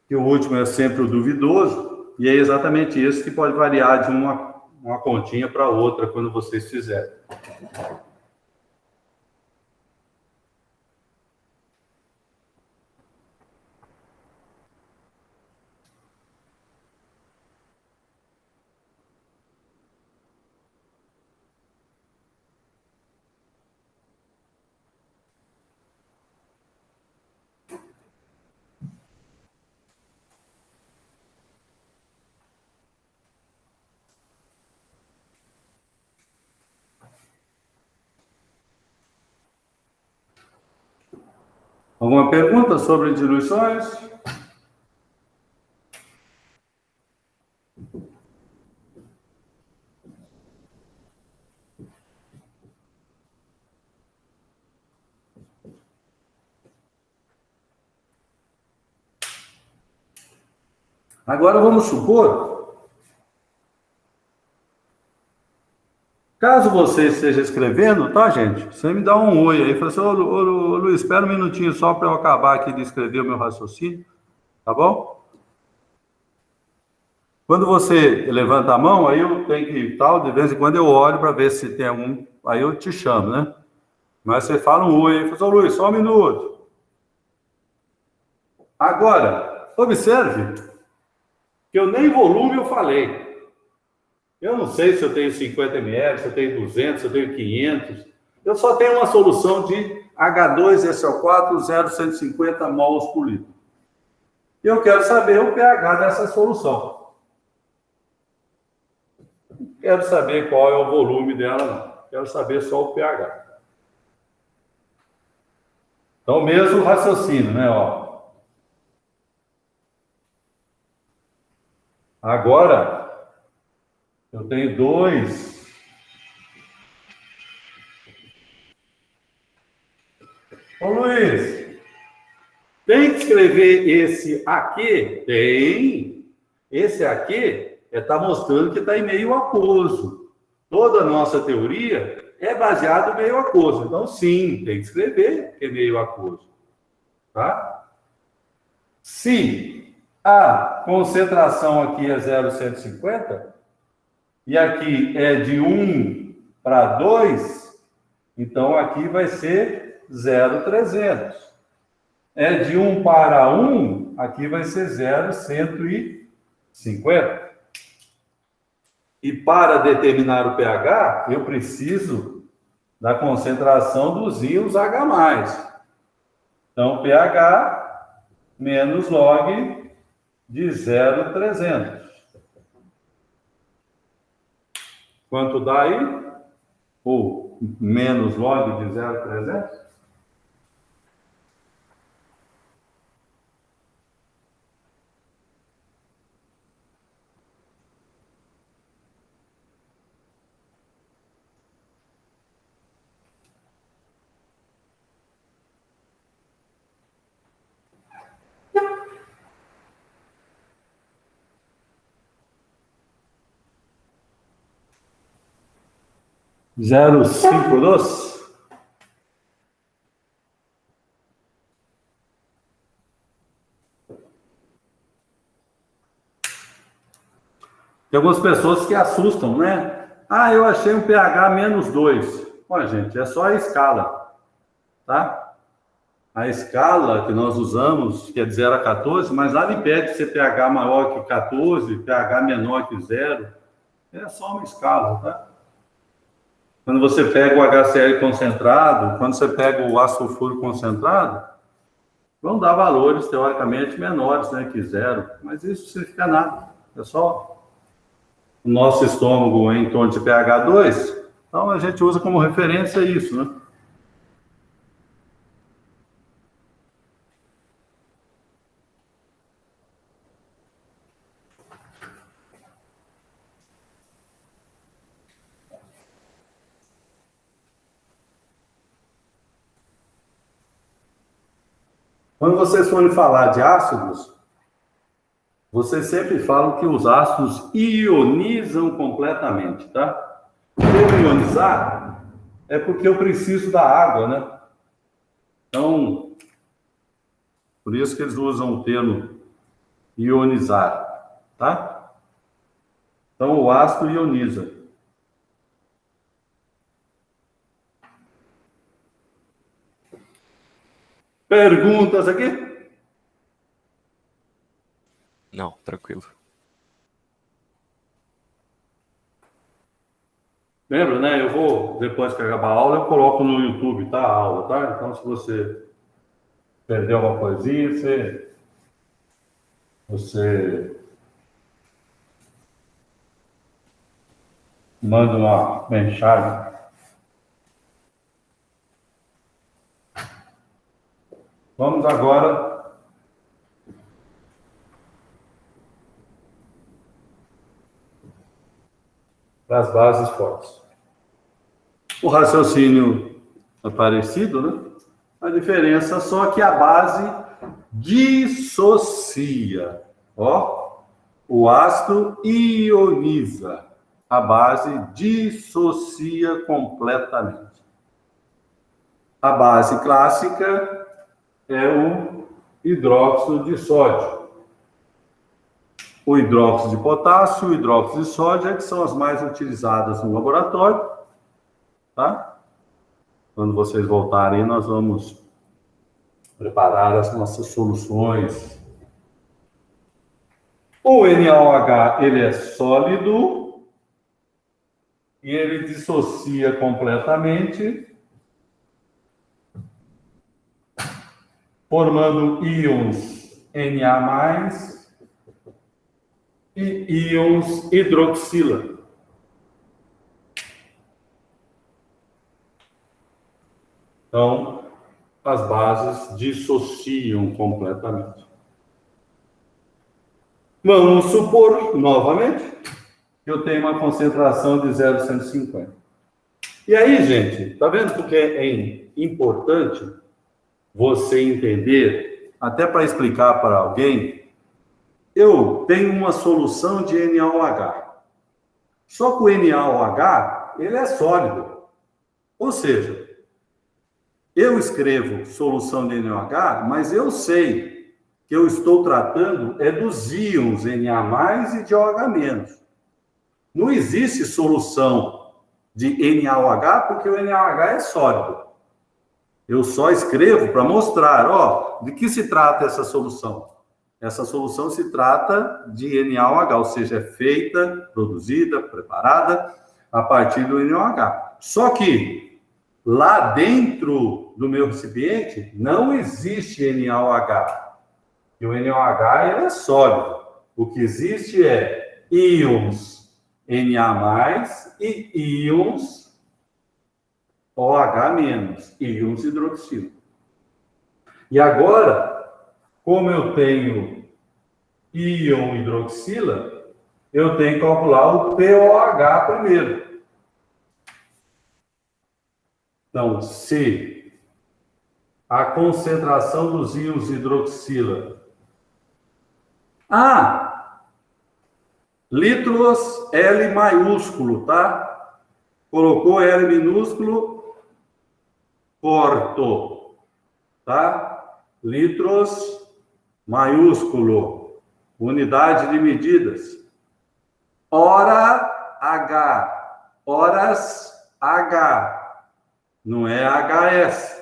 que o último é sempre o duvidoso, e é exatamente isso que pode variar de uma continha para outra quando vocês fizerem. Alguma pergunta sobre diluições? Agora vamos supor, caso você esteja escrevendo, tá, gente? Você me dá um oi aí, fala assim, ô Luiz, espera um minutinho só para eu acabar aqui de escrever o meu raciocínio, tá bom? Quando você levanta a mão, aí eu tenho que tal, de vez em quando eu olho para ver se tem algum, aí eu te chamo, né? Mas você fala um oi aí, fala assim, ô Luiz, só um minuto. Agora, observe que eu nem volume eu falei. Eu não sei se eu tenho 50 ml, se eu tenho 200, se eu tenho 500. Eu só tenho uma solução de H2SO4 0,150 mols por litro. E eu quero saber o pH dessa solução. Não quero saber qual é o volume dela, não. Quero saber só o pH. Então, mesmo raciocínio, né? Ó. Agora, eu tenho 2. Ô Luiz, tem que escrever esse aqui? Tem. Esse aqui está mostrando que está em meio aquoso. Toda a nossa teoria é baseada em meio aquoso. Então, sim, tem que escrever que é meio aquoso. Tá? Se a concentração aqui é 0,150 e aqui é de 1 para 2, então aqui vai ser 0,300. É de 1 para 1, aqui vai ser 0,150. E para determinar o pH, eu preciso da concentração dos íons H+. Então, pH menos log de 0,300. Quanto dá aí? Ou menos log de 0,300? Zero cinco dois. Tem algumas pessoas que assustam, né? Ah, eu achei um pH menos 2. Olha, gente, é só a escala, tá? A escala que nós usamos, que é de 0 a 14, mas nada impede ser pH maior que 14, pH menor que 0. É só uma escala, tá? Quando você pega o HCl concentrado, quando você pega o ácido sulfúrico concentrado, vão dar valores, teoricamente, menores, né, que 0. Mas isso não significa nada. É só o nosso estômago em torno de pH 2. Então, a gente usa como referência isso, né? Quando vocês forem falar de ácidos, vocês sempre falam que os ácidos ionizam completamente, tá? Se eu ionizar, é porque eu preciso da água, né? Então, por isso que eles usam o termo ionizar, tá? Então, o ácido ioniza. Perguntas aqui? Não, tranquilo. Lembra, né? Eu vou, depois que acabar a aula, eu coloco no YouTube, tá? A aula, tá? Então, se você perdeu alguma coisinha, você manda uma mensagem. Vamos agora para as bases fortes. O raciocínio é parecido, né? A diferença só que a base dissocia. Ó, O ácido ioniza, a base dissocia completamente. A base clássica é o hidróxido de sódio. O hidróxido de potássio e o hidróxido de sódio é que são as mais utilizadas no laboratório, tá? Quando vocês voltarem, nós vamos preparar as nossas soluções. O NaOH, ele é sólido e ele dissocia completamente, formando íons Na+, e íons hidroxila. Então, as bases dissociam completamente. Vamos supor, novamente, que eu tenho uma concentração de 0,150. E aí, gente, tá vendo porque é importante você entender, até para explicar para alguém, eu tenho uma solução de NaOH. Só que o NaOH, ele é sólido. Ou seja, eu escrevo solução de NaOH, mas eu sei que eu estou tratando é dos íons Na+ e de OH-. Não existe solução de NaOH, porque o NaOH é sólido. Eu só escrevo para mostrar, ó, de que se trata essa solução. Essa solução se trata de NaOH, ou seja, é feita, produzida, preparada a partir do NaOH. Só que lá dentro do meu recipiente não existe NaOH. E o NaOH ele é sólido. O que existe é íons Na+ e íons OH-, íons hidroxila. E agora, como eu tenho íon hidroxila, eu tenho que calcular o POH primeiro. Então, se a concentração dos íons hidroxila... litros L maiúsculo, tá? Colocou L minúsculo, corto, tá? Litros maiúsculo, unidade de medidas. Hora H, horas H, não é HS.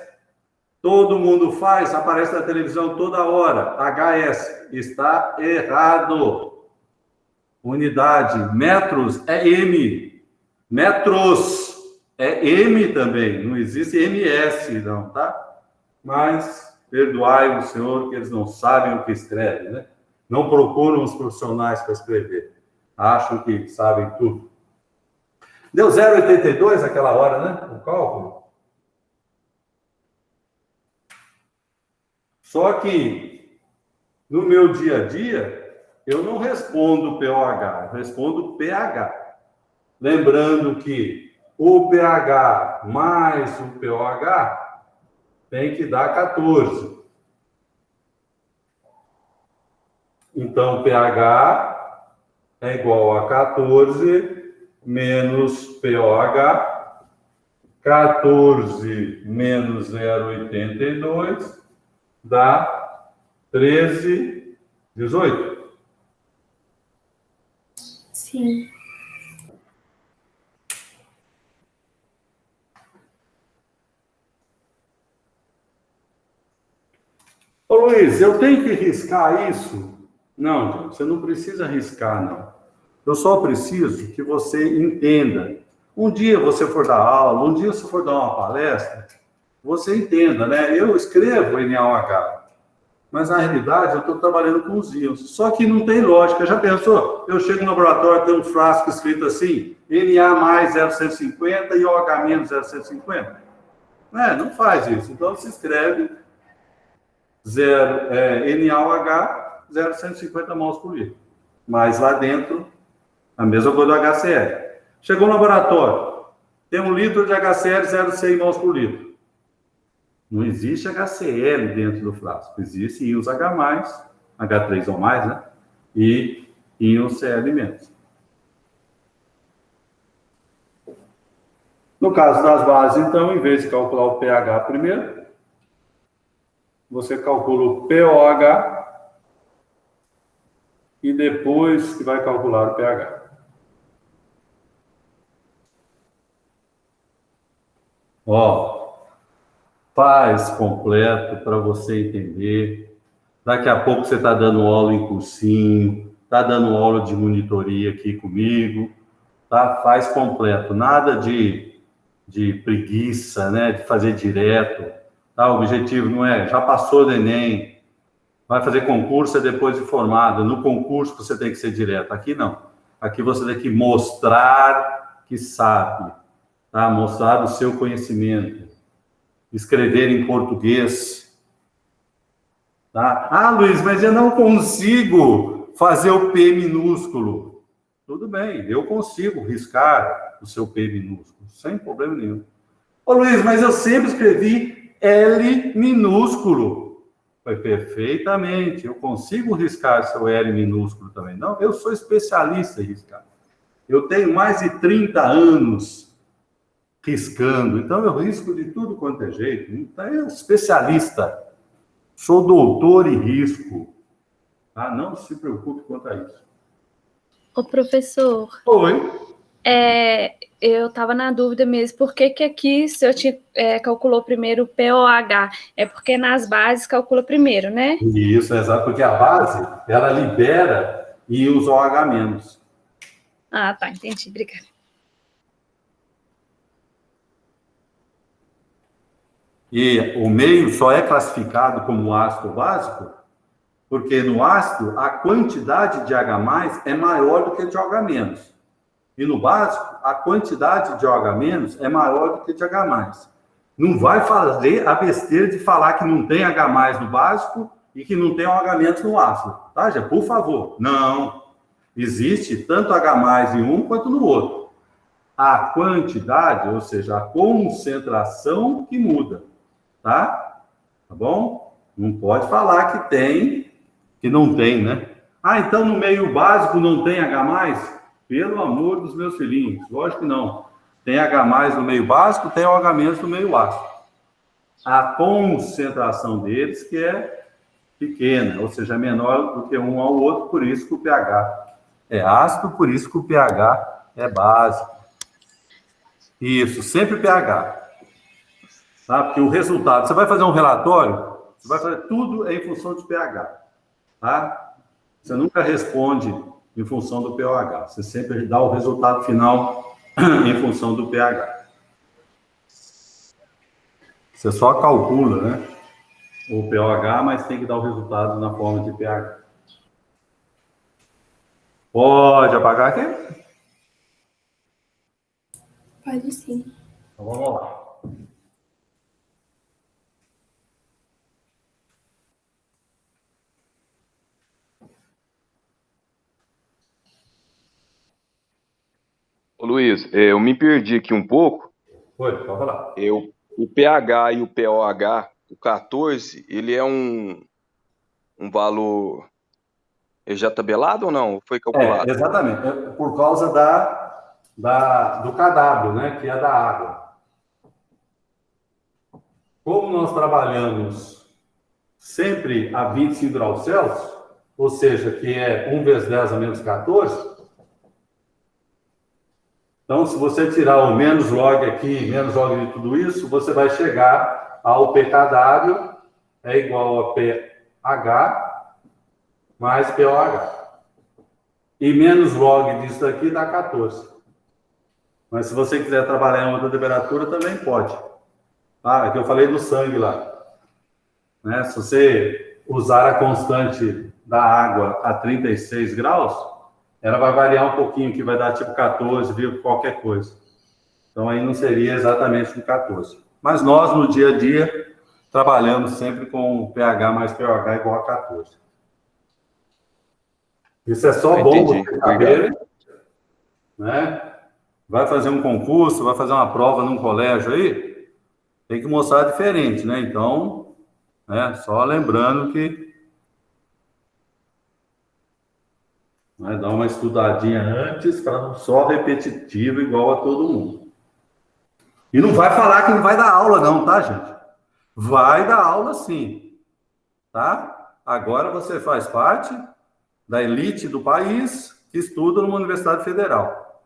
Todo mundo faz, aparece na televisão toda hora, HS, está errado. Unidade, metros é M, metros é M também, não existe MS não, tá? Mas perdoai o Senhor que eles não sabem o que escrevem, né? Não procuram os profissionais para escrever, acham que sabem tudo. Deu 0,82 aquela hora, né? O cálculo. Só que no meu dia a dia eu não respondo pOH, eu respondo pH. Lembrando que o pH mais o pOH tem que dar 14. Então, pH é igual a 14 menos pOH. 14 menos 0,82 dá 13, 18. Sim. Ô Luiz, eu tenho que riscar isso? Não, gente, você não precisa riscar, não. Eu só preciso que você entenda. Um dia você for dar aula, um dia você for dar uma palestra, você entenda, né? Eu escrevo NaOH, mas na realidade eu estou trabalhando com os íons. Só que não tem lógica. Já pensou? Eu chego no laboratório, tem um frasco escrito assim, Na+ 0,150 e OH- 0,150. Não faz isso. Então você escreve NaOH 0,150 mols por litro. Mas lá dentro, a mesma coisa do HCl. Chegou no laboratório, tem 1 litro de HCl 0,6 mols por litro. Não existe HCl dentro do frasco. Existe íons H+, H3 ou mais, né? E íons Cl-. No caso das bases, então, em vez de calcular o pH primeiro, você calcula o pOH e depois que vai calcular o pH. Ó, faz completo para você entender. Daqui a pouco você está dando aula em cursinho, está dando aula de monitoria aqui comigo, tá? Faz completo, nada de preguiça, né? De fazer direto. Tá? O objetivo não é, já passou do Enem, vai fazer concurso é depois de formado. No concurso você tem que ser direto. Aqui não. Aqui você tem que mostrar que sabe, tá? Mostrar o seu conhecimento. Escrever em português. Tá? Ah, Luiz, mas eu não consigo fazer o P minúsculo. Tudo bem, eu consigo riscar o seu P minúsculo, sem problema nenhum. Ô, Luiz, mas eu sempre escrevi L minúsculo. Foi perfeitamente, eu consigo riscar seu L minúsculo também. Não, eu sou especialista em riscar. Eu tenho mais de 30 anos riscando, então eu risco de tudo quanto é jeito. Então, eu sou especialista. Sou doutor em risco. Tá? Não se preocupe quanto a isso. Ô, professor, Oi. eu estava na dúvida mesmo, por que aqui se eu calculou primeiro o pOH? É porque nas bases calcula primeiro, né? Isso, exato, porque a base, ela libera íons OH-. Ah, tá, entendi, obrigada. E o meio só é classificado como ácido básico porque no ácido a quantidade de H+ é maior do que de OH-. E no básico, a quantidade de OH- é maior do que de H+. Não vai fazer a besteira de falar que não tem H+ no básico e que não tem OH- no ácido. Tá, já? Por favor. Não. Existe tanto H+ em um quanto no outro. A quantidade, ou seja, a concentração que muda. Tá? Tá bom? Não pode falar que tem, que não tem, né? Ah, então no meio básico não tem H+? Pelo amor dos meus filhinhos, lógico que não. Tem H+ no meio básico, tem OH- no meio ácido. A concentração deles que é pequena, ou seja, menor do que um ao outro, por isso que o pH é ácido, por isso que o pH é básico. Isso, sempre pH. Tá? Porque o resultado, você vai fazer um relatório, você vai fazer tudo em função de pH. Tá? Você nunca responde em função do pOH. Você sempre dá o resultado final em função do pH. Você só calcula, né, o pOH, mas tem que dar o resultado na forma de pH. Pode apagar aqui? Pode sim. Então vamos lá. Ô, Luiz, eu me perdi aqui um pouco. Foi, pode falar. O pH e o pOH, o 14, ele é um valor já tabelado ou não? Foi calculado? Exatamente. É por causa do KW, né, que é da água. Como nós trabalhamos sempre a 25 graus Celsius, ou seja, que é 1 vezes 10 a menos 14, então, se você tirar o menos log aqui, menos log de tudo isso, você vai chegar ao pKW é igual a pH mais pOH. E menos log disso daqui dá 14. Mas se você quiser trabalhar em outra temperatura, também pode. Ah, é que eu falei do sangue lá. Né? Se você usar a constante da água a 36 graus, ela vai variar um pouquinho, que vai dar tipo 14, qualquer coisa. Então, aí não seria exatamente um 14. Mas nós, no dia a dia, trabalhamos sempre com pH mais pOH igual a 14. Isso é só bom você saber, né? Vai fazer um concurso, vai fazer uma prova num colégio aí, tem que mostrar diferente, né? Então, né, só lembrando que Né? Dá uma estudadinha antes para não só repetitivo igual a todo mundo. E não vai falar que não vai dar aula não, tá, gente? Vai dar aula sim, tá? Agora você faz parte da elite do país que estuda numa universidade federal.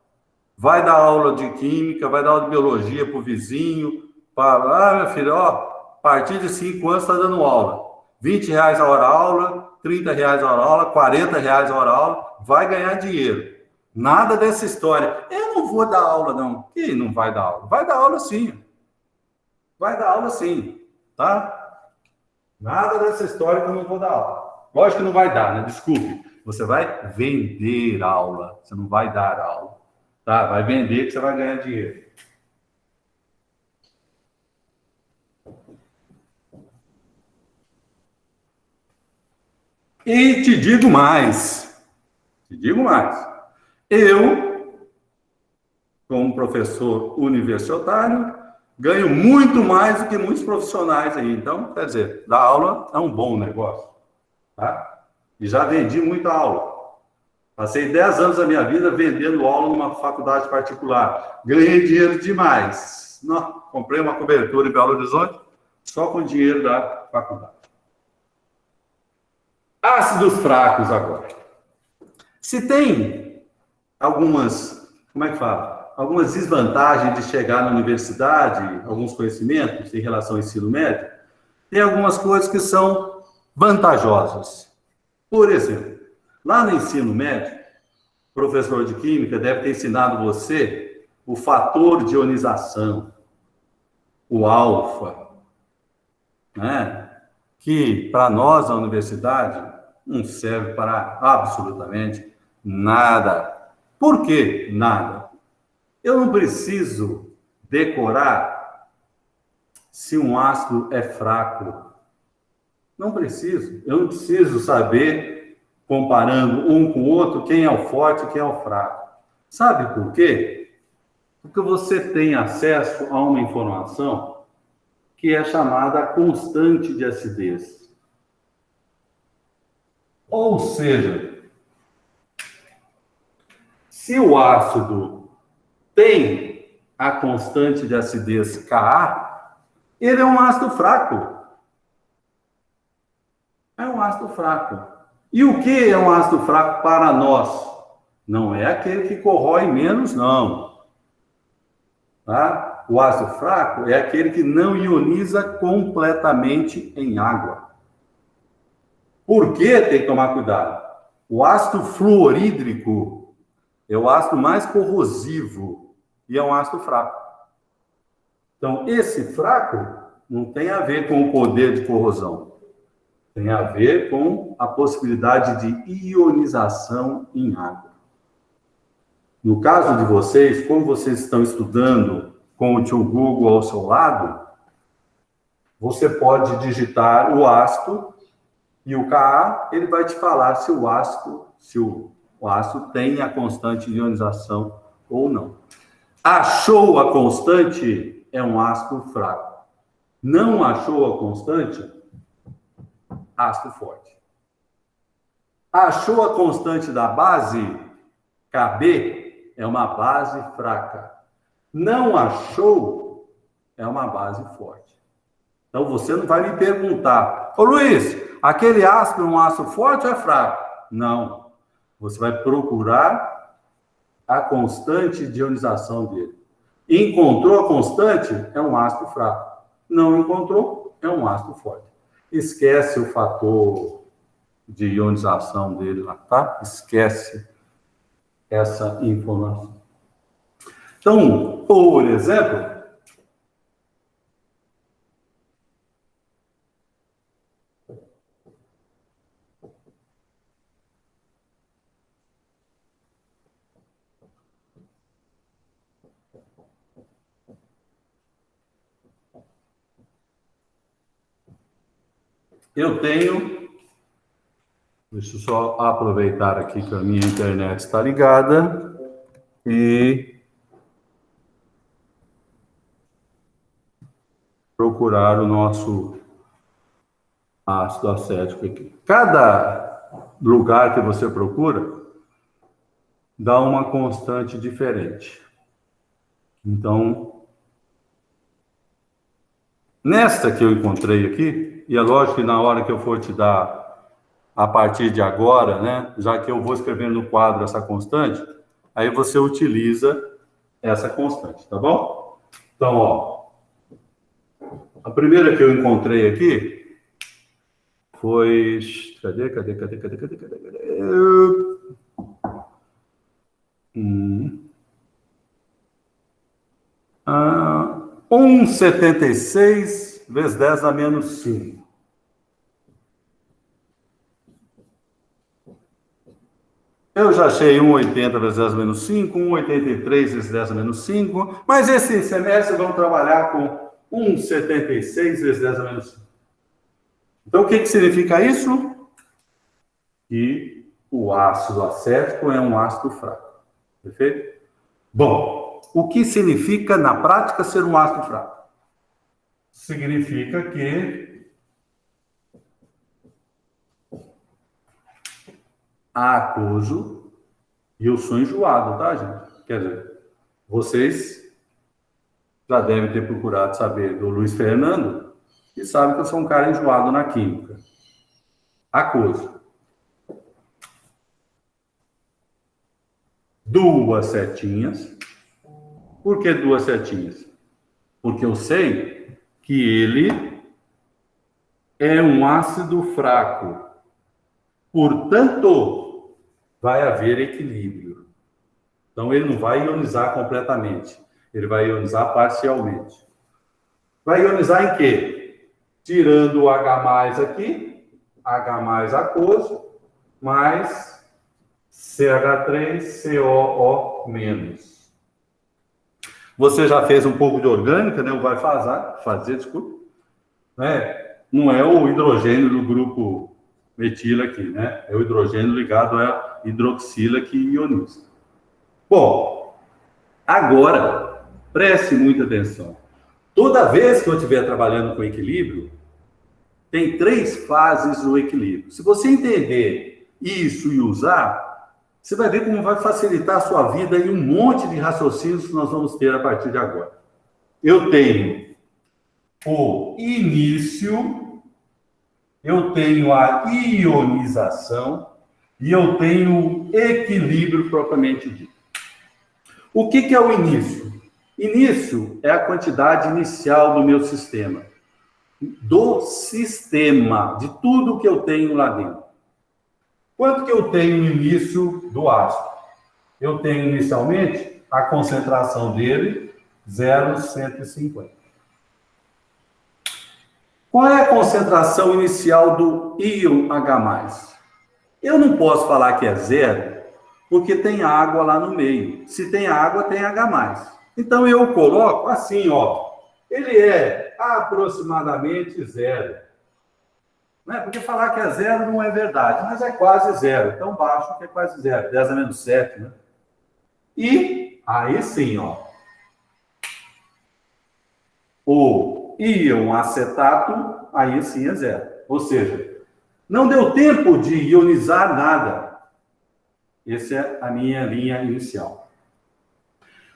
Vai dar aula de química, vai dar aula de biologia para o vizinho. Meu filho, ó, a partir de 5 anos está dando aula. R$ 20 a hora aula, R$ 30 a hora aula, R$ 40 a hora aula, vai ganhar dinheiro. Nada dessa história. Eu não vou dar aula, não. E não vai dar aula? Vai dar aula sim. Vai dar aula sim, tá? Nada dessa história que eu não vou dar aula. Lógico que não vai dar, né? Desculpe. Você vai vender aula. Você não vai dar aula. Tá? Vai vender que você vai ganhar dinheiro. E te digo mais. Eu, como professor universitário, ganho muito mais do que muitos profissionais aí. Então, quer dizer, dar aula é um bom negócio. Tá? E já vendi muita aula. Passei 10 anos da minha vida vendendo aula numa faculdade particular. Ganhei dinheiro demais. Não, comprei uma cobertura em Belo Horizonte só com dinheiro da faculdade. Ácidos fracos agora. Se tem algumas, como é que fala? Algumas desvantagens de chegar na universidade, alguns conhecimentos em relação ao ensino médio, tem algumas coisas que são vantajosas. Por exemplo, lá no ensino médio, o professor de química deve ter ensinado você o fator de ionização, o alfa, né? Que para nós, na universidade, não serve para absolutamente nada. Por que nada? Eu não preciso decorar se um ácido é fraco. Não preciso. Eu não preciso saber, comparando um com o outro, quem é o forte e quem é o fraco. Sabe por quê? Porque você tem acesso a uma informação que é chamada constante de acidez. Ou seja, se o ácido tem a constante de acidez Ka, ele é um ácido fraco. É um ácido fraco. E o que é um ácido fraco para nós? Não é aquele que corrói menos, não. Tá? O ácido fraco é aquele que não ioniza completamente em água. Por que tem que tomar cuidado? O ácido fluorídrico é o ácido mais corrosivo e é um ácido fraco. Então, esse fraco não tem a ver com o poder de corrosão. Tem a ver com a possibilidade de ionização em água. No caso de vocês, como vocês estão estudando com o tio Google ao seu lado, você pode digitar o ácido e o Ka, ele vai te falar se o ácido tem a constante de ionização ou não. Achou a constante, é um ácido fraco. Não achou a constante, ácido forte. Achou a constante da base, Kb, é uma base fraca. Não achou, é uma base forte. Então, você não vai me perguntar, ô Luiz, aquele ácido é um ácido forte ou é fraco? Não. Você vai procurar a constante de ionização dele. Encontrou a constante, é um ácido fraco. Não encontrou, é um ácido forte. Esquece o fator de ionização dele lá, tá? Esquece essa informação. Então, por exemplo, eu tenho, deixa eu só aproveitar aqui que a minha internet está ligada e procurar o nosso ácido acético aqui. Cada lugar que você procura dá uma constante diferente. Então, nesta que eu encontrei aqui, e é lógico que na hora que eu for te dar, a partir de agora, né, já que eu vou escrever no quadro essa constante, aí você utiliza essa constante, tá bom? Então, ó, a primeira que eu encontrei aqui foi... Cadê? 1,76 vezes 10 a menos 5. Eu já achei 1,80 vezes 10 a menos 5, 1,83 vezes 10 a menos 5, mas esse semestre vamos trabalhar com 1,76 vezes 10 a menos 5. Então, o que significa isso? Que o ácido acético é um ácido fraco. Perfeito? Bom, o que significa na prática ser um ácido fraco? Significa que aquoso, e eu sou enjoado, tá, gente? Quer dizer, vocês já devem ter procurado saber do Luiz Fernando, e sabem que eu sou um cara enjoado na química. Aquoso. 2 setinhas. Por que 2 setinhas? Porque eu sei que ele é um ácido fraco. Portanto, vai haver equilíbrio. Então, ele não vai ionizar completamente. Ele vai ionizar parcialmente. Vai ionizar em quê? Tirando o H+ aqui, H+ aquoso, mais CH3COO-. Você já fez um pouco de orgânica, né? Vai fazer, desculpa. Né? Não é o hidrogênio do grupo metila aqui, né? É o hidrogênio ligado à hidroxila que ioniza. Bom, agora, preste muita atenção. Toda vez que eu estiver trabalhando com equilíbrio, tem 3 fases do equilíbrio. Se você entender isso e usar, você vai ver como vai facilitar a sua vida e um monte de raciocínios que nós vamos ter a partir de agora. Eu tenho o início, eu tenho a ionização e eu tenho o equilíbrio propriamente dito. O que é o início? Início é a quantidade inicial do meu sistema. Do sistema, de tudo que eu tenho lá dentro. Quanto que eu tenho no início do ácido? Eu tenho inicialmente a concentração dele, 0,150. Qual é a concentração inicial do íon H+? Eu não posso falar que é 0, porque tem água lá no meio. Se tem água, tem H+. Então, eu coloco assim, ó. Ele é aproximadamente 0. Né? Porque falar que é 0 não é verdade, mas é quase 0. Tão baixo que é quase 0. 10 a menos 7, né? E aí sim, ó. O íon acetato, aí sim é 0. Ou seja, não deu tempo de ionizar nada. Essa é a minha linha inicial.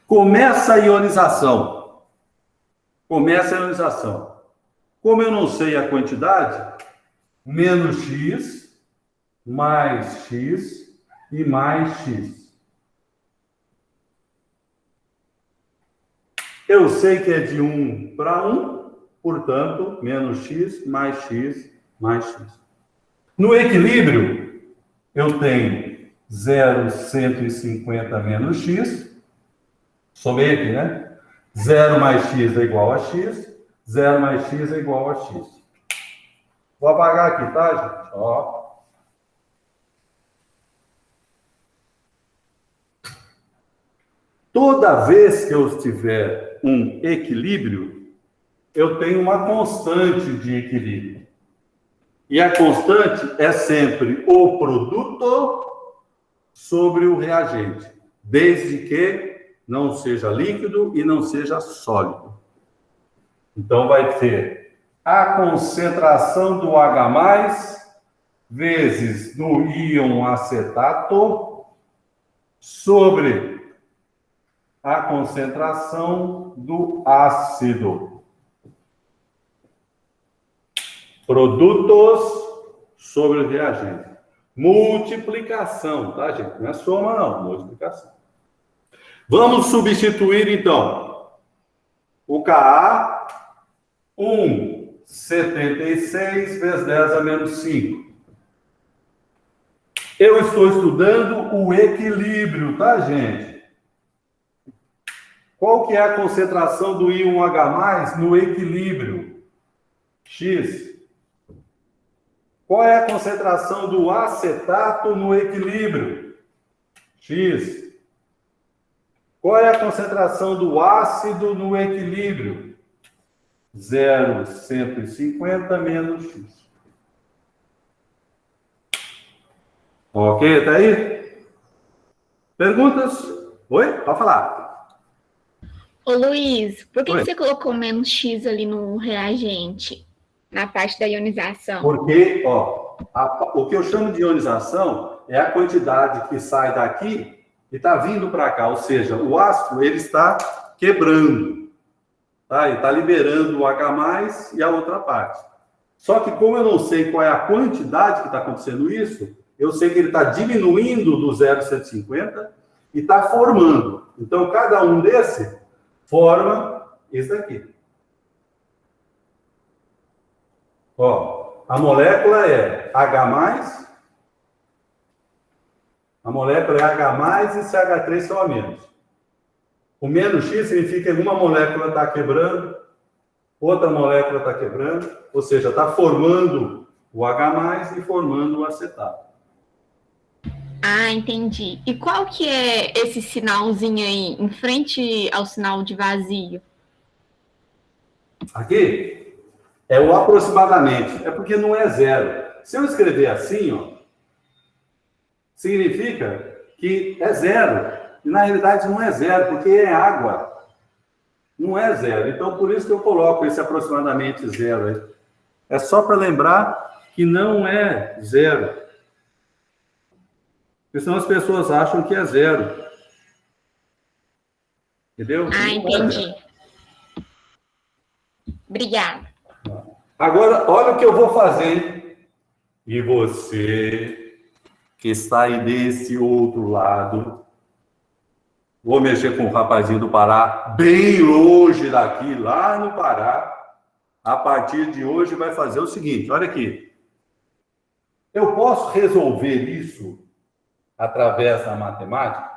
Começa a ionização. Começa a ionização. Como eu não sei a quantidade, menos X, mais X e mais X. Eu sei que é de 1 para 1, portanto, menos X, mais X, mais X. No equilíbrio, eu tenho 0,150 menos X. Somei aqui, né? 0 mais X é igual a X. 0 mais X é igual a X. Vou apagar aqui, tá, gente? Ó. Toda vez que eu tiver um equilíbrio, eu tenho uma constante de equilíbrio. E a constante é sempre o produto sobre o reagente, desde que não seja líquido e não seja sólido. Então, vai ter a concentração do H+, vezes do íon acetato, sobre a concentração do ácido. Produtos sobre o reagente. Multiplicação, tá, gente? Não é soma, não. Multiplicação. Vamos substituir, então, o Ka, 1,76 vezes 10 a menos 5. Eu estou estudando o equilíbrio, tá, gente? Qual que é a concentração do íon H+, no equilíbrio? X. Qual é a concentração do acetato no equilíbrio? X. Qual é a concentração do ácido no equilíbrio? 0,150 menos X. Ok, tá aí? Perguntas? Oi? Pode falar. Ô Luiz, por que Oi. você colocou menos X ali no reagente, na parte da ionização? Porque, ó, o que eu chamo de ionização é a quantidade que sai daqui e está vindo para cá. Ou seja, o ácido ele está quebrando. Tá? Ele está liberando o H+, e a outra parte. Só que como eu não sei qual é a quantidade que está acontecendo isso, eu sei que ele está diminuindo do 0,150 e está formando. Então, cada um desse forma isso daqui. Ó, a molécula é H+, a molécula é H+, e CH3 são a menos. O menos X significa que uma molécula está quebrando, outra molécula está quebrando, ou seja, está formando o H+, e formando o acetato. Ah, entendi. E qual que é esse sinalzinho aí, em frente ao sinal de vazio? Aqui é o aproximadamente, é porque não é zero. Se eu escrever assim, ó, significa que é zero. E na realidade não é zero, porque é água. Não é zero. Então, por isso que eu coloco esse aproximadamente zero aí. É só para lembrar que não é zero. Porque senão as pessoas acham que é zero. Entendeu? Ah, entendi. Obrigada. Agora, olha o que eu vou fazer. E você, que está aí desse outro lado, vou mexer com o rapazinho do Pará, bem longe daqui, lá no Pará. A partir de hoje vai fazer o seguinte, olha aqui. Eu posso resolver isso através da matemática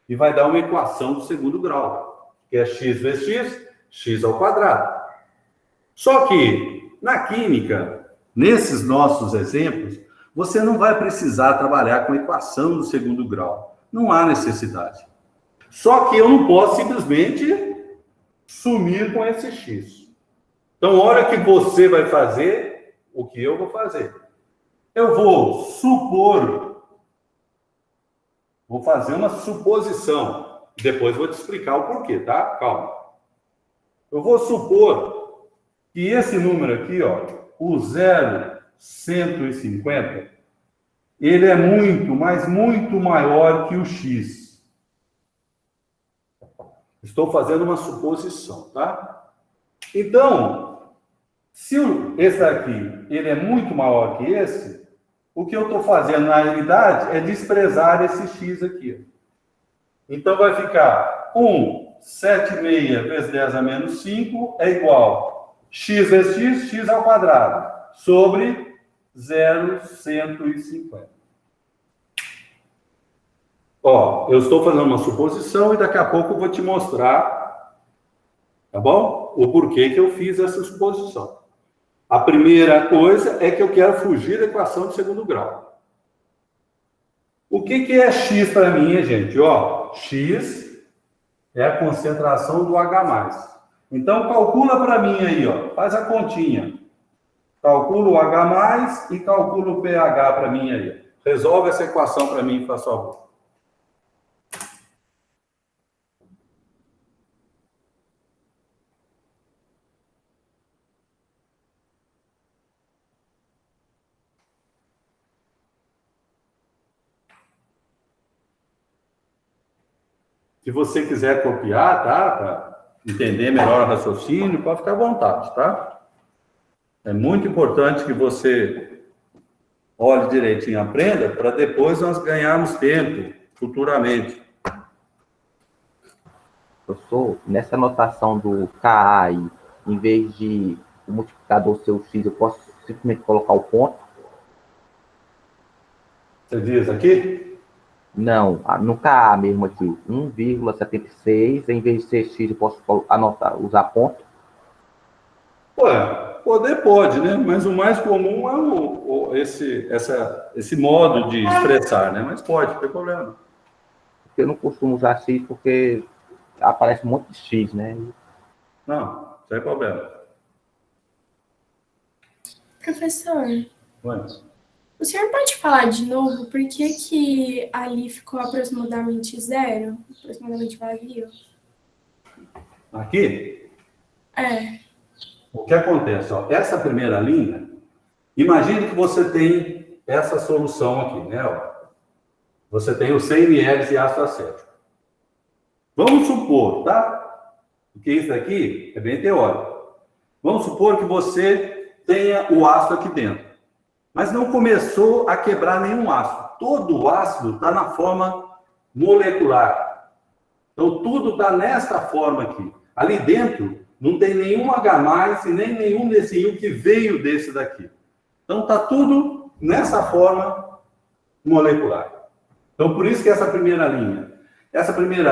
e vai dar uma equação do segundo grau, que é x vezes x, x ao quadrado. Só que, na química, nesses nossos exemplos, você não vai precisar trabalhar com equação do segundo grau. Não há necessidade. Só que eu não posso simplesmente sumir com esse x. Então, olha que você vai fazer o que eu vou fazer. Eu vou supor, vou fazer uma suposição. Depois vou te explicar o porquê, tá? Calma. Eu vou supor que esse número aqui, ó, o 0,150, ele é muito, mas muito maior que o x. Estou fazendo uma suposição, tá? Então, se esse aqui ele é muito maior que esse, o que eu estou fazendo na realidade é desprezar esse x aqui. Então, vai ficar 1,76 vezes 10 a menos 5 é igual x vezes x, x ao quadrado, sobre 0,150. Ó, eu estou fazendo uma suposição e daqui a pouco eu vou te mostrar, tá bom? O porquê que eu fiz essa suposição. A primeira coisa é que eu quero fugir da equação de segundo grau. O que é x para mim, gente? Ó, x é a concentração do H+. Então, calcula para mim aí, ó, faz a continha. Calcula o H+, e calcula o pH para mim aí. Resolve essa equação para mim, por favor. Se você quiser copiar, tá? Para entender melhor o raciocínio, pode ficar à vontade, tá? É muito importante que você olhe direitinho, aprenda, para depois nós ganharmos tempo, futuramente. Professor, nessa notação do KA aí, em vez de o multiplicador ser o X, eu posso simplesmente colocar o ponto? Você diz aqui? Não, no KA mesmo aqui, 1,76, em vez de ser X, eu posso usar ponto? Ué, poder pode, né? Mas o mais comum é esse modo de expressar, né? Mas pode, não tem problema. Eu não costumo usar X porque aparece um monte de X, né? Não, sem problema. Professor, Ué. o senhor pode falar de novo por que ali ficou aproximadamente zero? Aproximadamente vazio? Aqui, É. o que acontece? Ó, essa primeira linha, imagine que você tem essa solução aqui, né? Ó. Você tem os 100 ml de ácido acético. Vamos supor, tá? Porque isso aqui é bem teórico. Vamos supor que você tenha o ácido aqui dentro, mas não começou a quebrar nenhum ácido. Todo o ácido está na forma molecular. Então, tudo está nesta forma aqui. Ali dentro, não tem nenhum H+, e nem nenhum desse íon que veio desse daqui. Então, está tudo nessa forma molecular. Então, por isso que essa primeira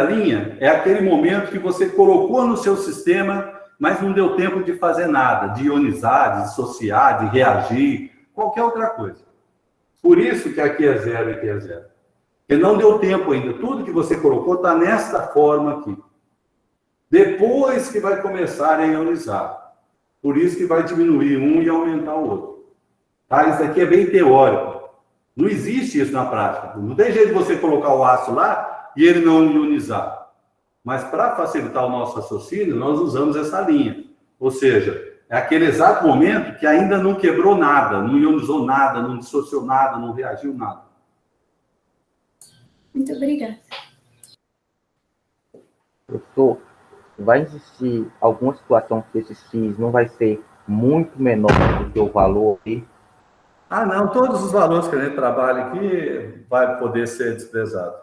linha é aquele momento que você colocou no seu sistema, mas não deu tempo de fazer nada, de ionizar, de dissociar, de reagir, qualquer outra coisa. Por isso que aqui é zero e aqui é zero. Porque não deu tempo ainda. Tudo que você colocou está nesta forma aqui. Depois que vai começar a ionizar. Por isso que vai diminuir um e aumentar o outro. Tá? Isso aqui é bem teórico. Não existe isso na prática. Não tem jeito de você colocar o ácido lá e ele não ionizar. Mas para facilitar o nosso raciocínio, nós usamos essa linha. Ou seja, é aquele exato momento que ainda não quebrou nada, não ionizou nada, não dissociou nada, não reagiu nada. Muito obrigada. Professor, vai existir alguma situação que esse X não vai ser muito menor do que o valor aí? Ah, não, todos os valores que a gente trabalha aqui vai poder ser desprezado.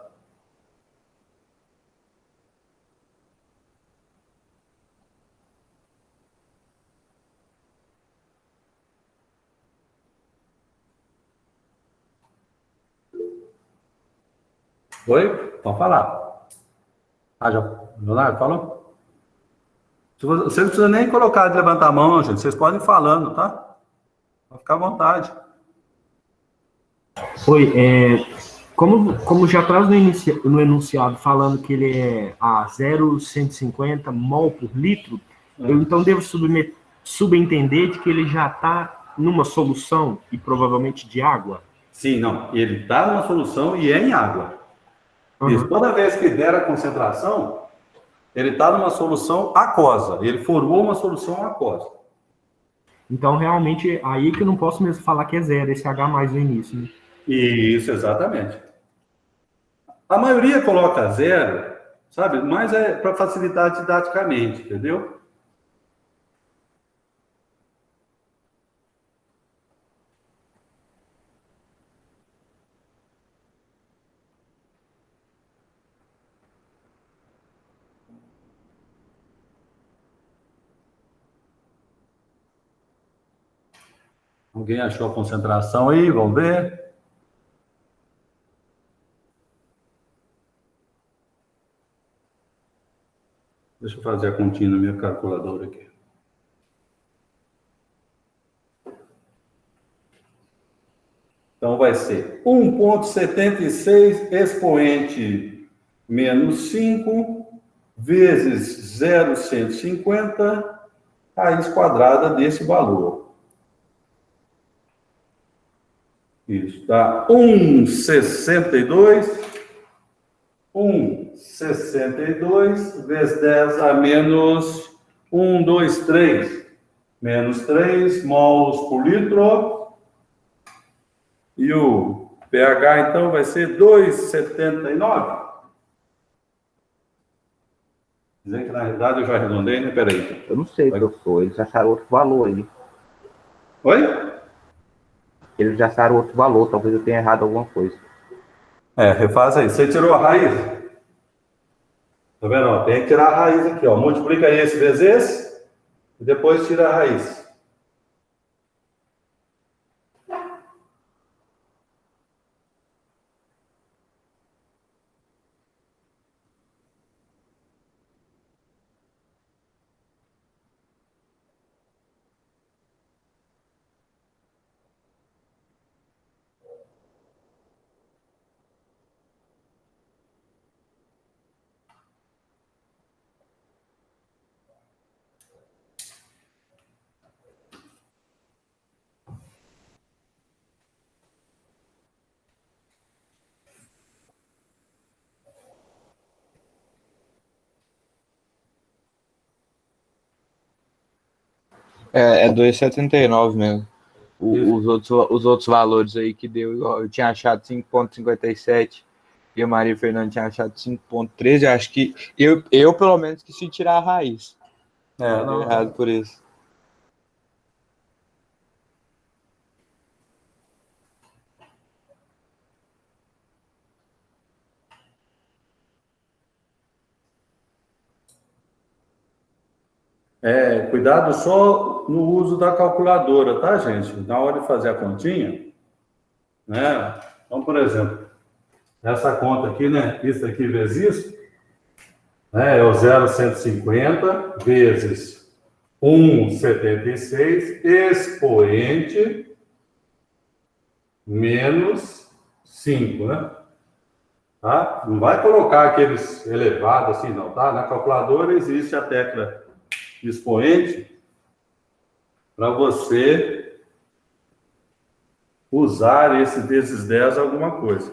Oi? Pode falar. Ah, já. Leonardo, falou? Vocês não precisam nem colocar de levantar a mão, não, gente. Vocês podem ir falando, tá? Pode ficar à vontade. Oi, como já traz no enunciado falando que ele é a 0,150 mol por litro, eu então devo subentender de que ele já está numa solução e provavelmente de água? Sim, não. Ele está numa solução e é em água. Isso. Toda vez que der a concentração, ele está numa solução aquosa. Ele formou uma solução aquosa. Então, realmente, aí que eu não posso mesmo falar que é zero, esse H mais no início, né? Isso, exatamente. A maioria coloca zero, sabe? Mas é para facilitar didaticamente, entendeu? Alguém achou a concentração aí? Vamos ver. Deixa eu fazer a continha na minha calculadora aqui. Então, vai ser 1,76 expoente menos 5 vezes 0,150 raiz quadrada desse valor. Isso, dá 1,62. 1,62 vezes 10 a menos 1, 2, 3. Menos 3 mols por litro. E o pH, então, vai ser 2,79. Dizer que, na realidade, eu já arredondei, né? Peraí. Eu não sei, professor. Eles acharam outro valor aí. Oi? Eles acharam outro valor. Talvez eu tenha errado alguma coisa. Refaz aí. Você tirou a raiz? Tá vendo? Ó, tem que tirar a raiz aqui, ó. Multiplica esse vezes esse e depois tira a raiz. É 2,79 mesmo. Os outros valores aí que deu, eu tinha achado 5,57 e a Maria Fernanda tinha achado 5,13. Eu acho que eu pelo menos quis tirar a raiz. Não. Errado por isso. Cuidado só no uso da calculadora, tá, gente? Na hora de fazer a continha, né? Então, por exemplo, essa conta aqui, né? Isso aqui vezes isso, né? É o 0,150 vezes 1,76 expoente menos 5, né? Tá? Não vai colocar aqueles elevados assim, não, tá? Na calculadora existe a tecla expoente para você usar esse vezes 10 alguma coisa.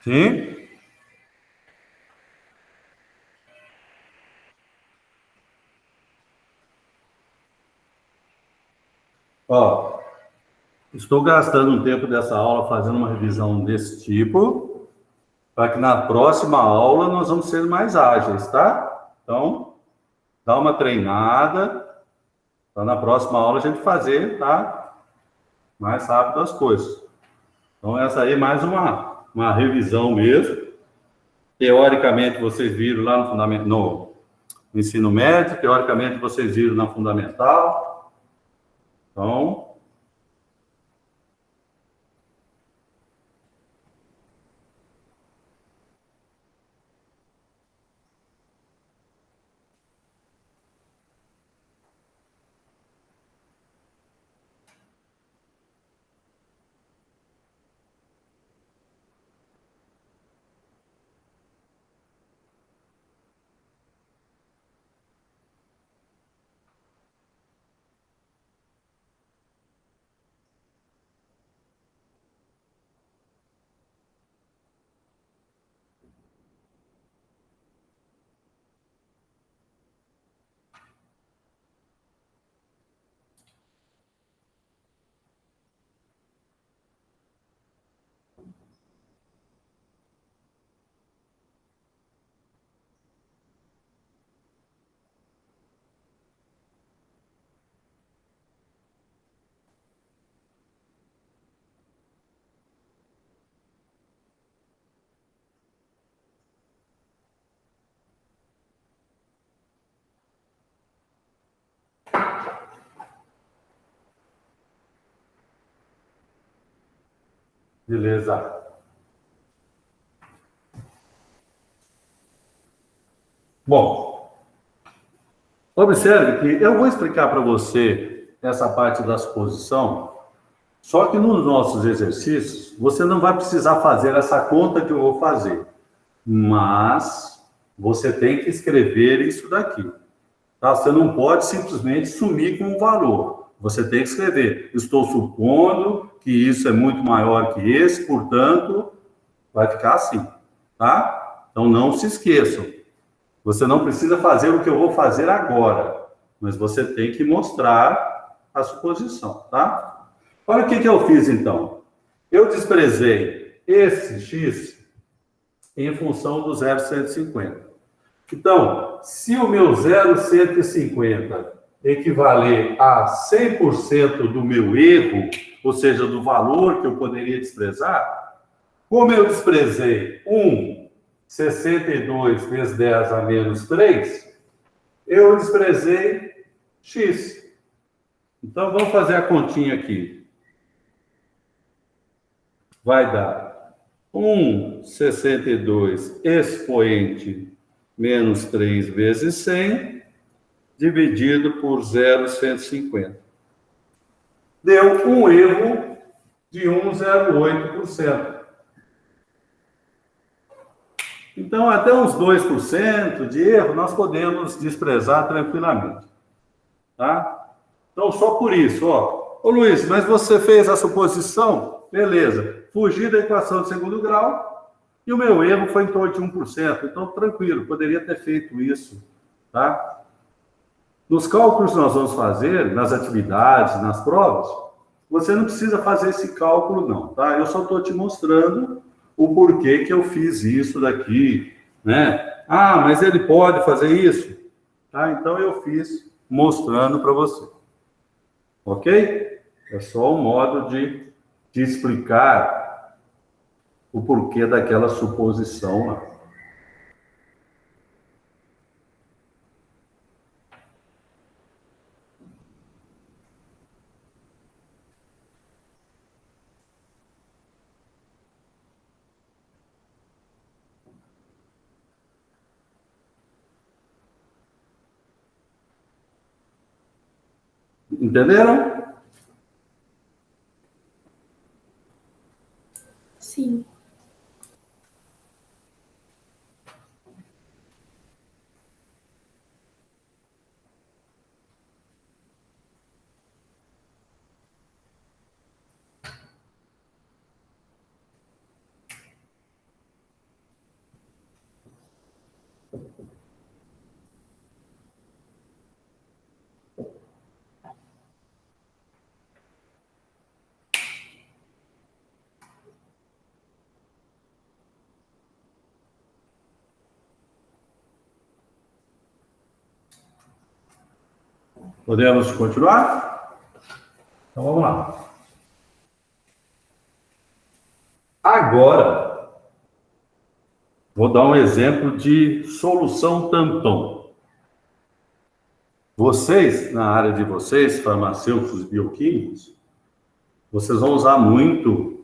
Sim? Ó, estou gastando um tempo dessa aula fazendo uma revisão desse tipo, para que na próxima aula nós vamos ser mais ágeis, tá? Então, dá uma treinada, para na próxima aula a gente fazer, tá? Mais rápido as coisas. Então, essa aí é mais uma revisão mesmo. Teoricamente, vocês viram lá no ensino médio, teoricamente, vocês viram na fundamental. Então, beleza. Bom, observe que eu vou explicar para você essa parte da suposição, só que nos nossos exercícios, você não vai precisar fazer essa conta que eu vou fazer, mas você tem que escrever isso daqui, tá? Você não pode simplesmente sumir com um valor. Você tem que escrever, estou supondo que isso é muito maior que esse, portanto, vai ficar assim, tá? Então, não se esqueçam. Você não precisa fazer o que eu vou fazer agora, mas você tem que mostrar a suposição, tá? Olha o que eu fiz, então. Eu desprezei esse x em função do 0,150. Então, se o meu 0,150 equivaler a 100% do meu erro, ou seja, do valor que eu poderia desprezar, como eu desprezei 62 vezes 10 a menos 3, eu desprezei x. Então, vamos fazer a continha aqui. Vai dar 1,62 expoente menos 3 vezes 100, dividido por 0,150. Deu um erro de 1,08%. Então, até uns 2% de erro, nós podemos desprezar tranquilamente. Tá? Então, só por isso, ó. Ô, Luiz, mas você fez a suposição? Beleza. Fugi da equação de segundo grau e o meu erro foi em torno de 1%. Então, tranquilo, poderia ter feito isso, tá? Nos cálculos que nós vamos fazer, nas atividades, nas provas, você não precisa fazer esse cálculo, não, tá? Eu só estou te mostrando o porquê que eu fiz isso daqui, né? Ah, mas ele pode fazer isso? Tá? Então, eu fiz mostrando para você. Ok? É só um modo de explicar o porquê daquela suposição lá. Entenderam? Sim. Podemos continuar? Então, vamos lá. Agora, vou dar um exemplo de solução tampão. Vocês, na área de vocês, farmacêuticos bioquímicos, vocês vão usar muito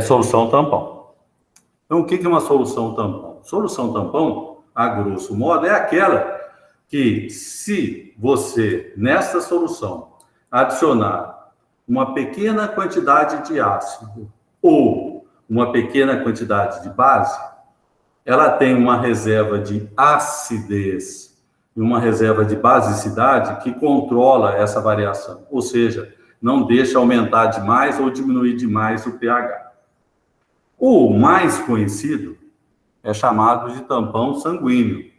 solução tampão. Então, o que é uma solução tampão? Solução tampão, a grosso modo, é aquela que, se você, nessa solução, adicionar uma pequena quantidade de ácido ou uma pequena quantidade de base, ela tem uma reserva de acidez e uma reserva de basicidade que controla essa variação, ou seja, não deixa aumentar demais ou diminuir demais o pH. O mais conhecido é chamado de tampão sanguíneo.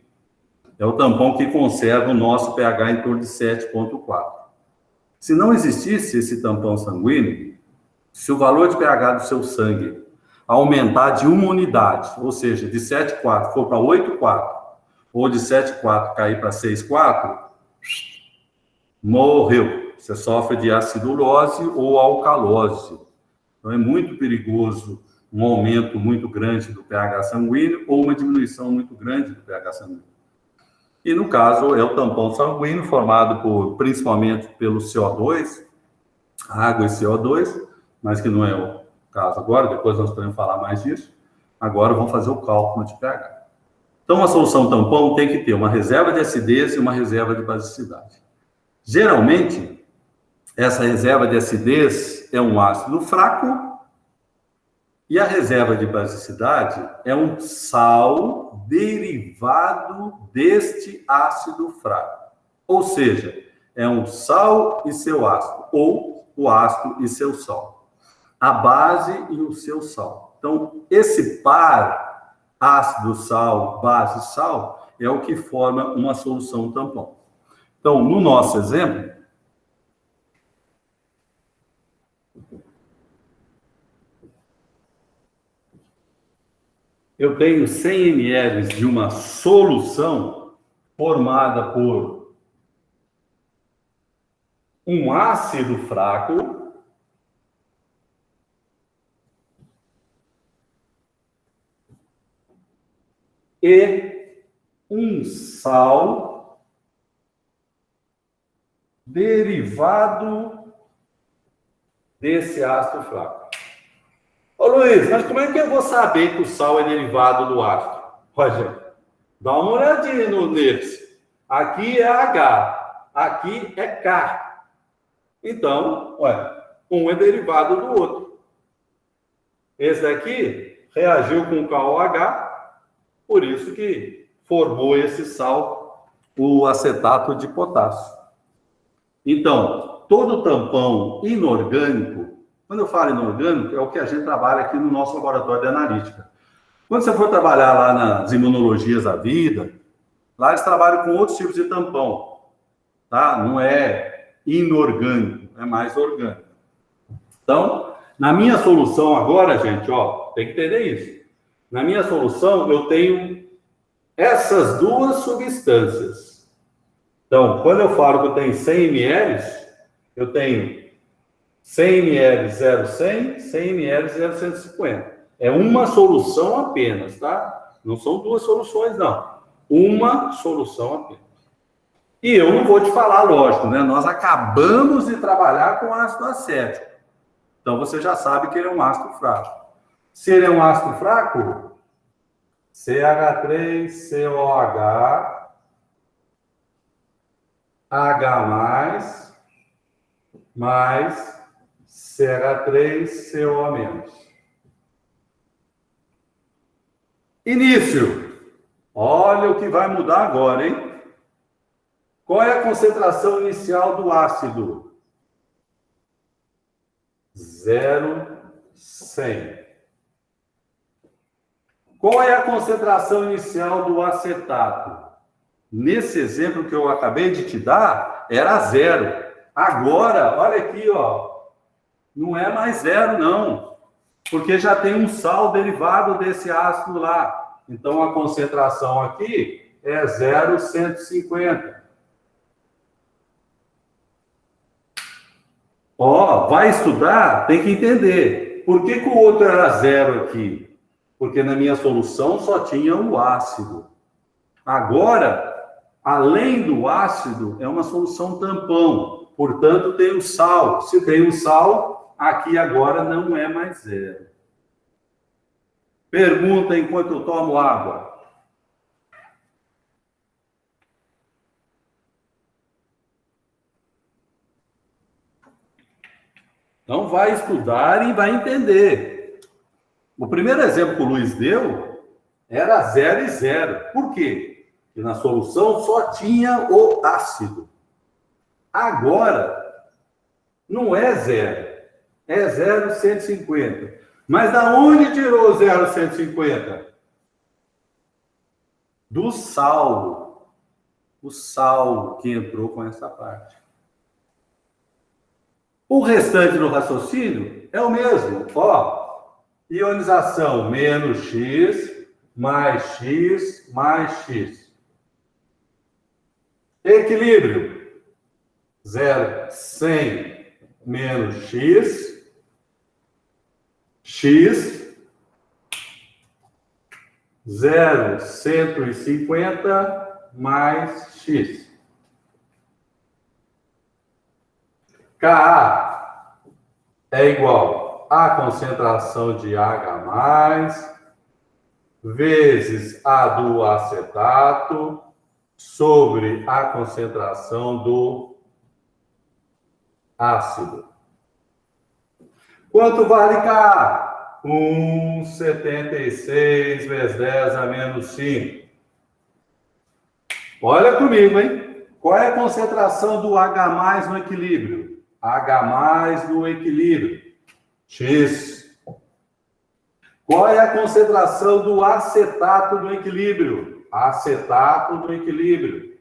É o tampão que conserva o nosso pH em torno de 7,4. Se não existisse esse tampão sanguíneo, se o valor de pH do seu sangue aumentar de uma unidade, ou seja, de 7,4 for para 8,4, ou de 7,4 cair para 6,4, morreu. Você sofre de acidulose ou alcalose. Então, é muito perigoso um aumento muito grande do pH sanguíneo ou uma diminuição muito grande do pH sanguíneo. E, no caso, é o tampão sanguíneo, formado principalmente pelo CO2, água e CO2, mas que não é o caso agora, depois nós podemos falar mais disso. Agora vamos fazer o cálculo de pH. Então, a solução tampão tem que ter uma reserva de acidez e uma reserva de basicidade. Geralmente, essa reserva de acidez é um ácido fraco e a reserva de basicidade é um sal derivado deste ácido fraco. Ou seja, é um sal e seu ácido, ou o ácido e seu sal. A base e o seu sal. Então, esse par ácido-sal, base-sal, é o que forma uma solução tampão. Então, no nosso exemplo, eu tenho 100 ml de uma solução formada por um ácido fraco e um sal derivado desse ácido fraco. Ô Luiz, mas como é que eu vou saber que o sal é derivado do ácido? Olha, dá uma olhadinha neles. Aqui é H, aqui é K. Então, olha, um é derivado do outro. Esse daqui reagiu com KOH, por isso que formou esse sal, o acetato de potássio. Então, todo tampão inorgânico, quando eu falo inorgânico, é o que a gente trabalha aqui no nosso laboratório de analítica. Quando você for trabalhar lá nas imunologias da vida, lá eles trabalham com outros tipos de tampão, tá? Não é inorgânico, é mais orgânico. Então, na minha solução agora, gente, ó, tem que entender isso. Na minha solução, eu tenho essas duas substâncias. Então, quando eu falo que eu tenho 100 ml, eu tenho 100 ml 0,100, 100 ml 0,150. É uma solução apenas, tá? Não são duas soluções, não. Uma solução apenas. E eu não vou te falar, lógico, né? Nós acabamos de trabalhar com ácido acético. Então, você já sabe que ele é um ácido fraco. Se ele é um ácido fraco, CH3COH, H+, mais CH3CO-. Início. Olha o que vai mudar agora, hein? Qual é a concentração inicial do ácido? 0,100. Qual é a concentração inicial do acetato? Nesse exemplo que eu acabei de te dar, era 0. Agora, olha aqui, ó, não é mais 0, não, porque já tem um sal derivado desse ácido lá. Então, a concentração aqui é 0,150. Ó, vai estudar, tem que entender. Por que o outro era 0 aqui? Porque na minha solução só tinha o ácido. Agora, além do ácido, é uma solução tampão. Portanto, tem o sal. Se tem o sal, aqui agora não é mais 0. Pergunta enquanto eu tomo água. Então, vai estudar e vai entender. O primeiro exemplo que o Luiz deu era 0 e 0. Por quê? Porque na solução só tinha o ácido. Agora, não é 0. É 0,150. Mas da onde tirou 0,150? Do sal. O sal que entrou com essa parte. O restante do raciocínio é o mesmo. Ó, ionização menos X, mais X, mais X. Equilíbrio. 0,100 menos X, X, 0,150 mais X. Ka é igual à concentração de H+, vezes a do acetato, sobre a concentração do ácido. Quanto vale Ka? 1,76 vezes 10 a menos 5. Olha comigo, hein? Qual é a concentração do H+ no equilíbrio? H+ no equilíbrio. X. Qual é a concentração do acetato no equilíbrio? Acetato no equilíbrio.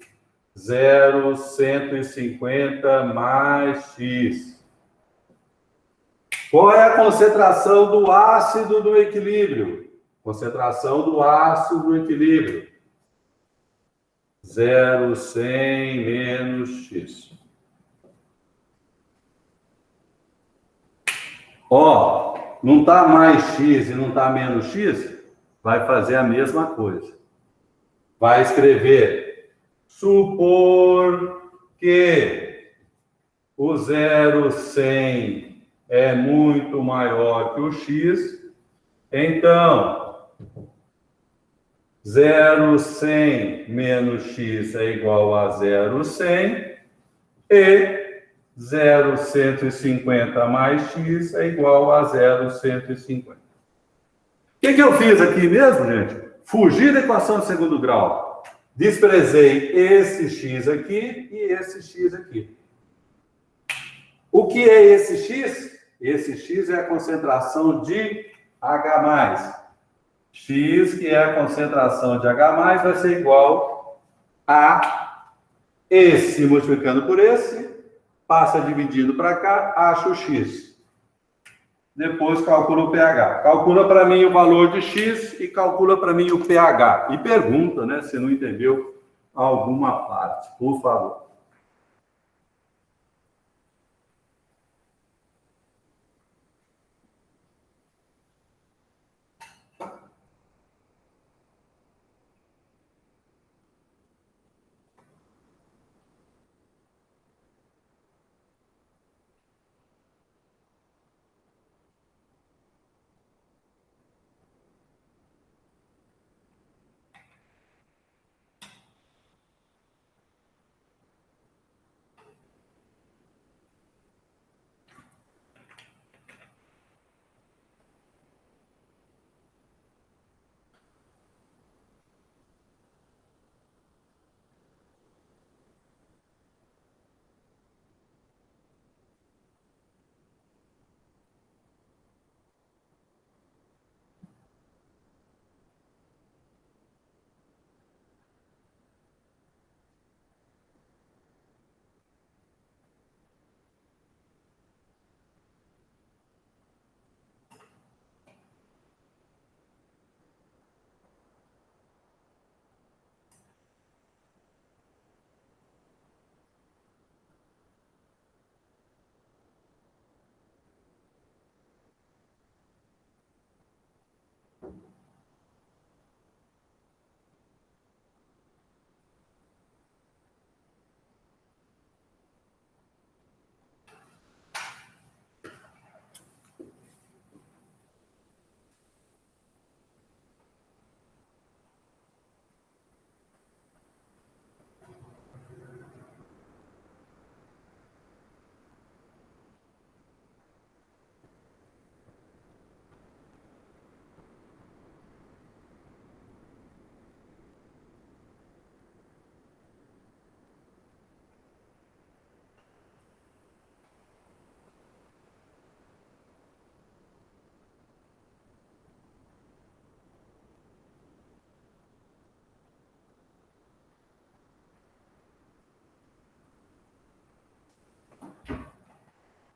0,150 mais X. Qual é a concentração do ácido do equilíbrio? Concentração do ácido do equilíbrio. 0,100 menos X. Ó, não está mais X e não está menos X? Vai fazer a mesma coisa. Vai escrever: supor que o 0,100 é muito maior que o X, então 0,100 menos X é igual a 0,100 e 0,150 mais X é igual a 0,150. O que eu fiz aqui mesmo, gente? Fugi da equação de segundo grau. Desprezei esse X aqui e esse X aqui. O que é esse X? Esse X é a concentração de H+. X, que é a concentração de H+, vai ser igual a esse multiplicando por esse, passa dividindo para cá, acha o X. Depois calcula o pH. Calcula para mim o valor de X e calcula para mim o pH. E pergunta, né, se não entendeu alguma parte, por favor.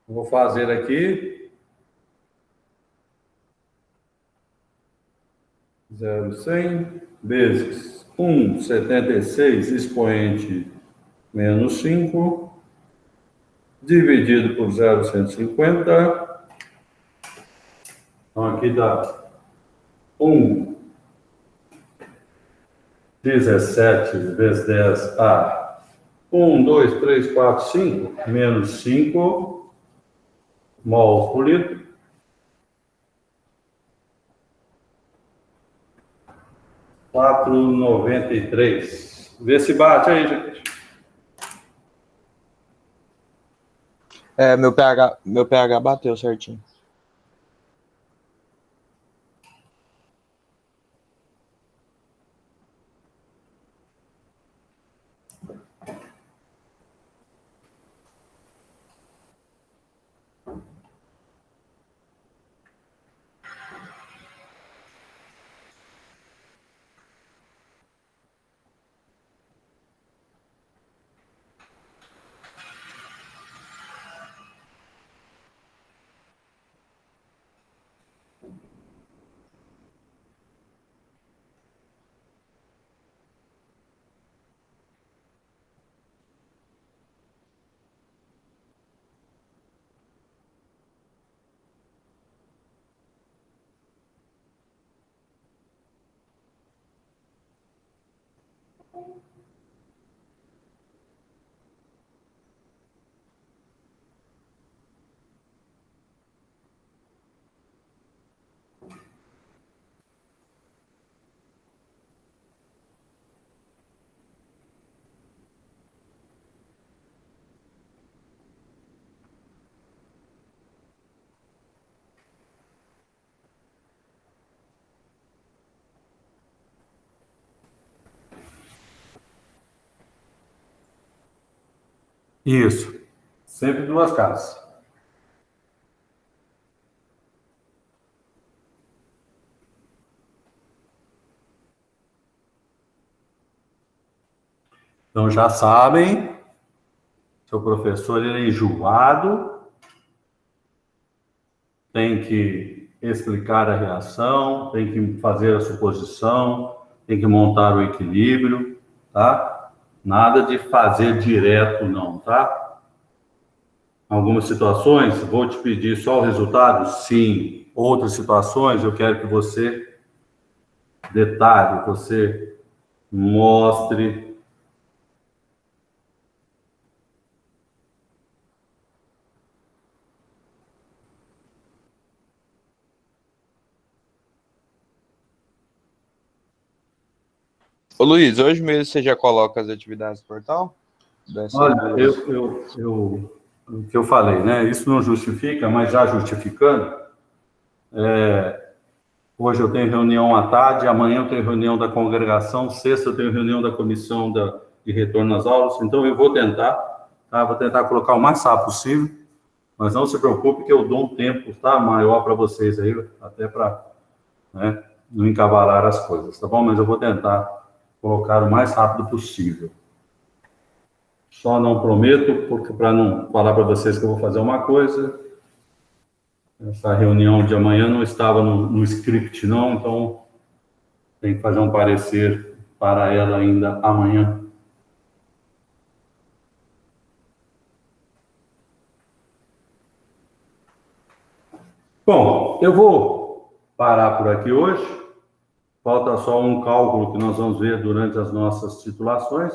Vou fazer aqui 0,100 vezes 1,76 expoente menos 5 dividido por 0,150. Então, aqui dá 1,17 vezes 10 a 1, 2, 3, 4, 5, menos 5 mols por litro. R$4,93. Vê se bate aí, gente. Meu pH bateu certinho. Isso. Sempre duas casas. Então, já sabem, seu professor ele é enjoado, tem que explicar a reação, tem que fazer a suposição, tem que montar o equilíbrio, tá? Nada de fazer direto, não, tá? Algumas situações, vou te pedir só o resultado? Sim. Outras situações, eu quero que você detalhe, você mostre. Ô Luiz, hoje mesmo você já coloca as atividades do portal? Olha, o que eu falei, né? Isso não justifica, mas já justificando, hoje eu tenho reunião à tarde, amanhã eu tenho reunião da congregação, sexta eu tenho reunião da comissão de retorno às aulas, então eu vou tentar, tá? Vou tentar colocar o mais rápido possível, mas não se preocupe que eu dou um tempo, tá? Maior para vocês aí, até para, né, não encavalar as coisas, tá bom? Mas eu vou tentar colocar o mais rápido possível. Só não prometo, porque para não falar para vocês que eu vou fazer uma coisa, essa reunião de amanhã não estava no script, não, então tem que fazer um parecer para ela ainda amanhã. Bom, eu vou parar por aqui hoje. Falta só um cálculo que nós vamos ver durante as nossas titulações.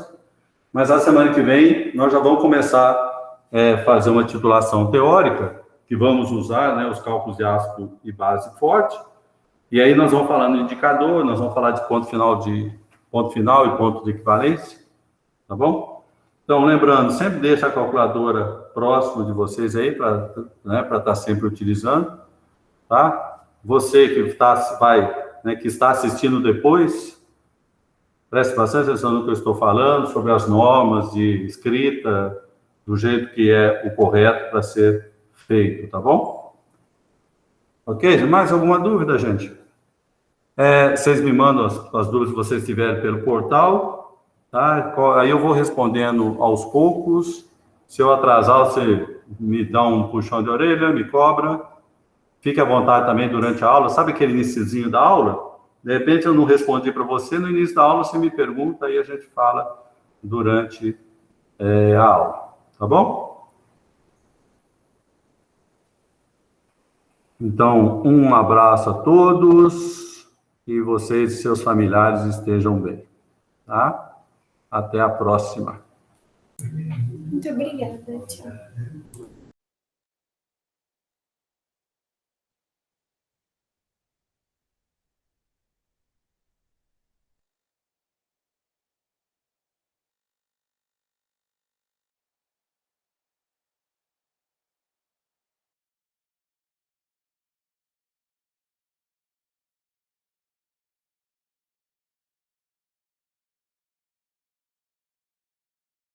Mas a semana que vem nós já vamos começar a fazer uma titulação teórica, que vamos usar, né, os cálculos de ácido e base forte. E aí nós vamos falar no indicador, nós vamos falar de ponto final e ponto de equivalência, tá bom? Então, lembrando, sempre deixa a calculadora próximo de vocês aí, para, né, estar sempre utilizando, tá? Você que que está assistindo depois, preste bastante atenção no que eu estou falando, sobre as normas de escrita, do jeito que é o correto para ser feito, tá bom? Ok? Mais alguma dúvida, gente? Vocês me mandam as dúvidas que vocês tiverem pelo portal, tá? Aí eu vou respondendo aos poucos. Se eu atrasar, você me dá um puxão de orelha, me cobra. Fique à vontade também durante a aula. Sabe aquele iniciozinho da aula? De repente eu não respondi para você, no início da aula você me pergunta e a gente fala durante a aula, tá bom? Então, um abraço a todos e vocês e seus familiares estejam bem, tá? Até a próxima. Muito obrigada, tchau.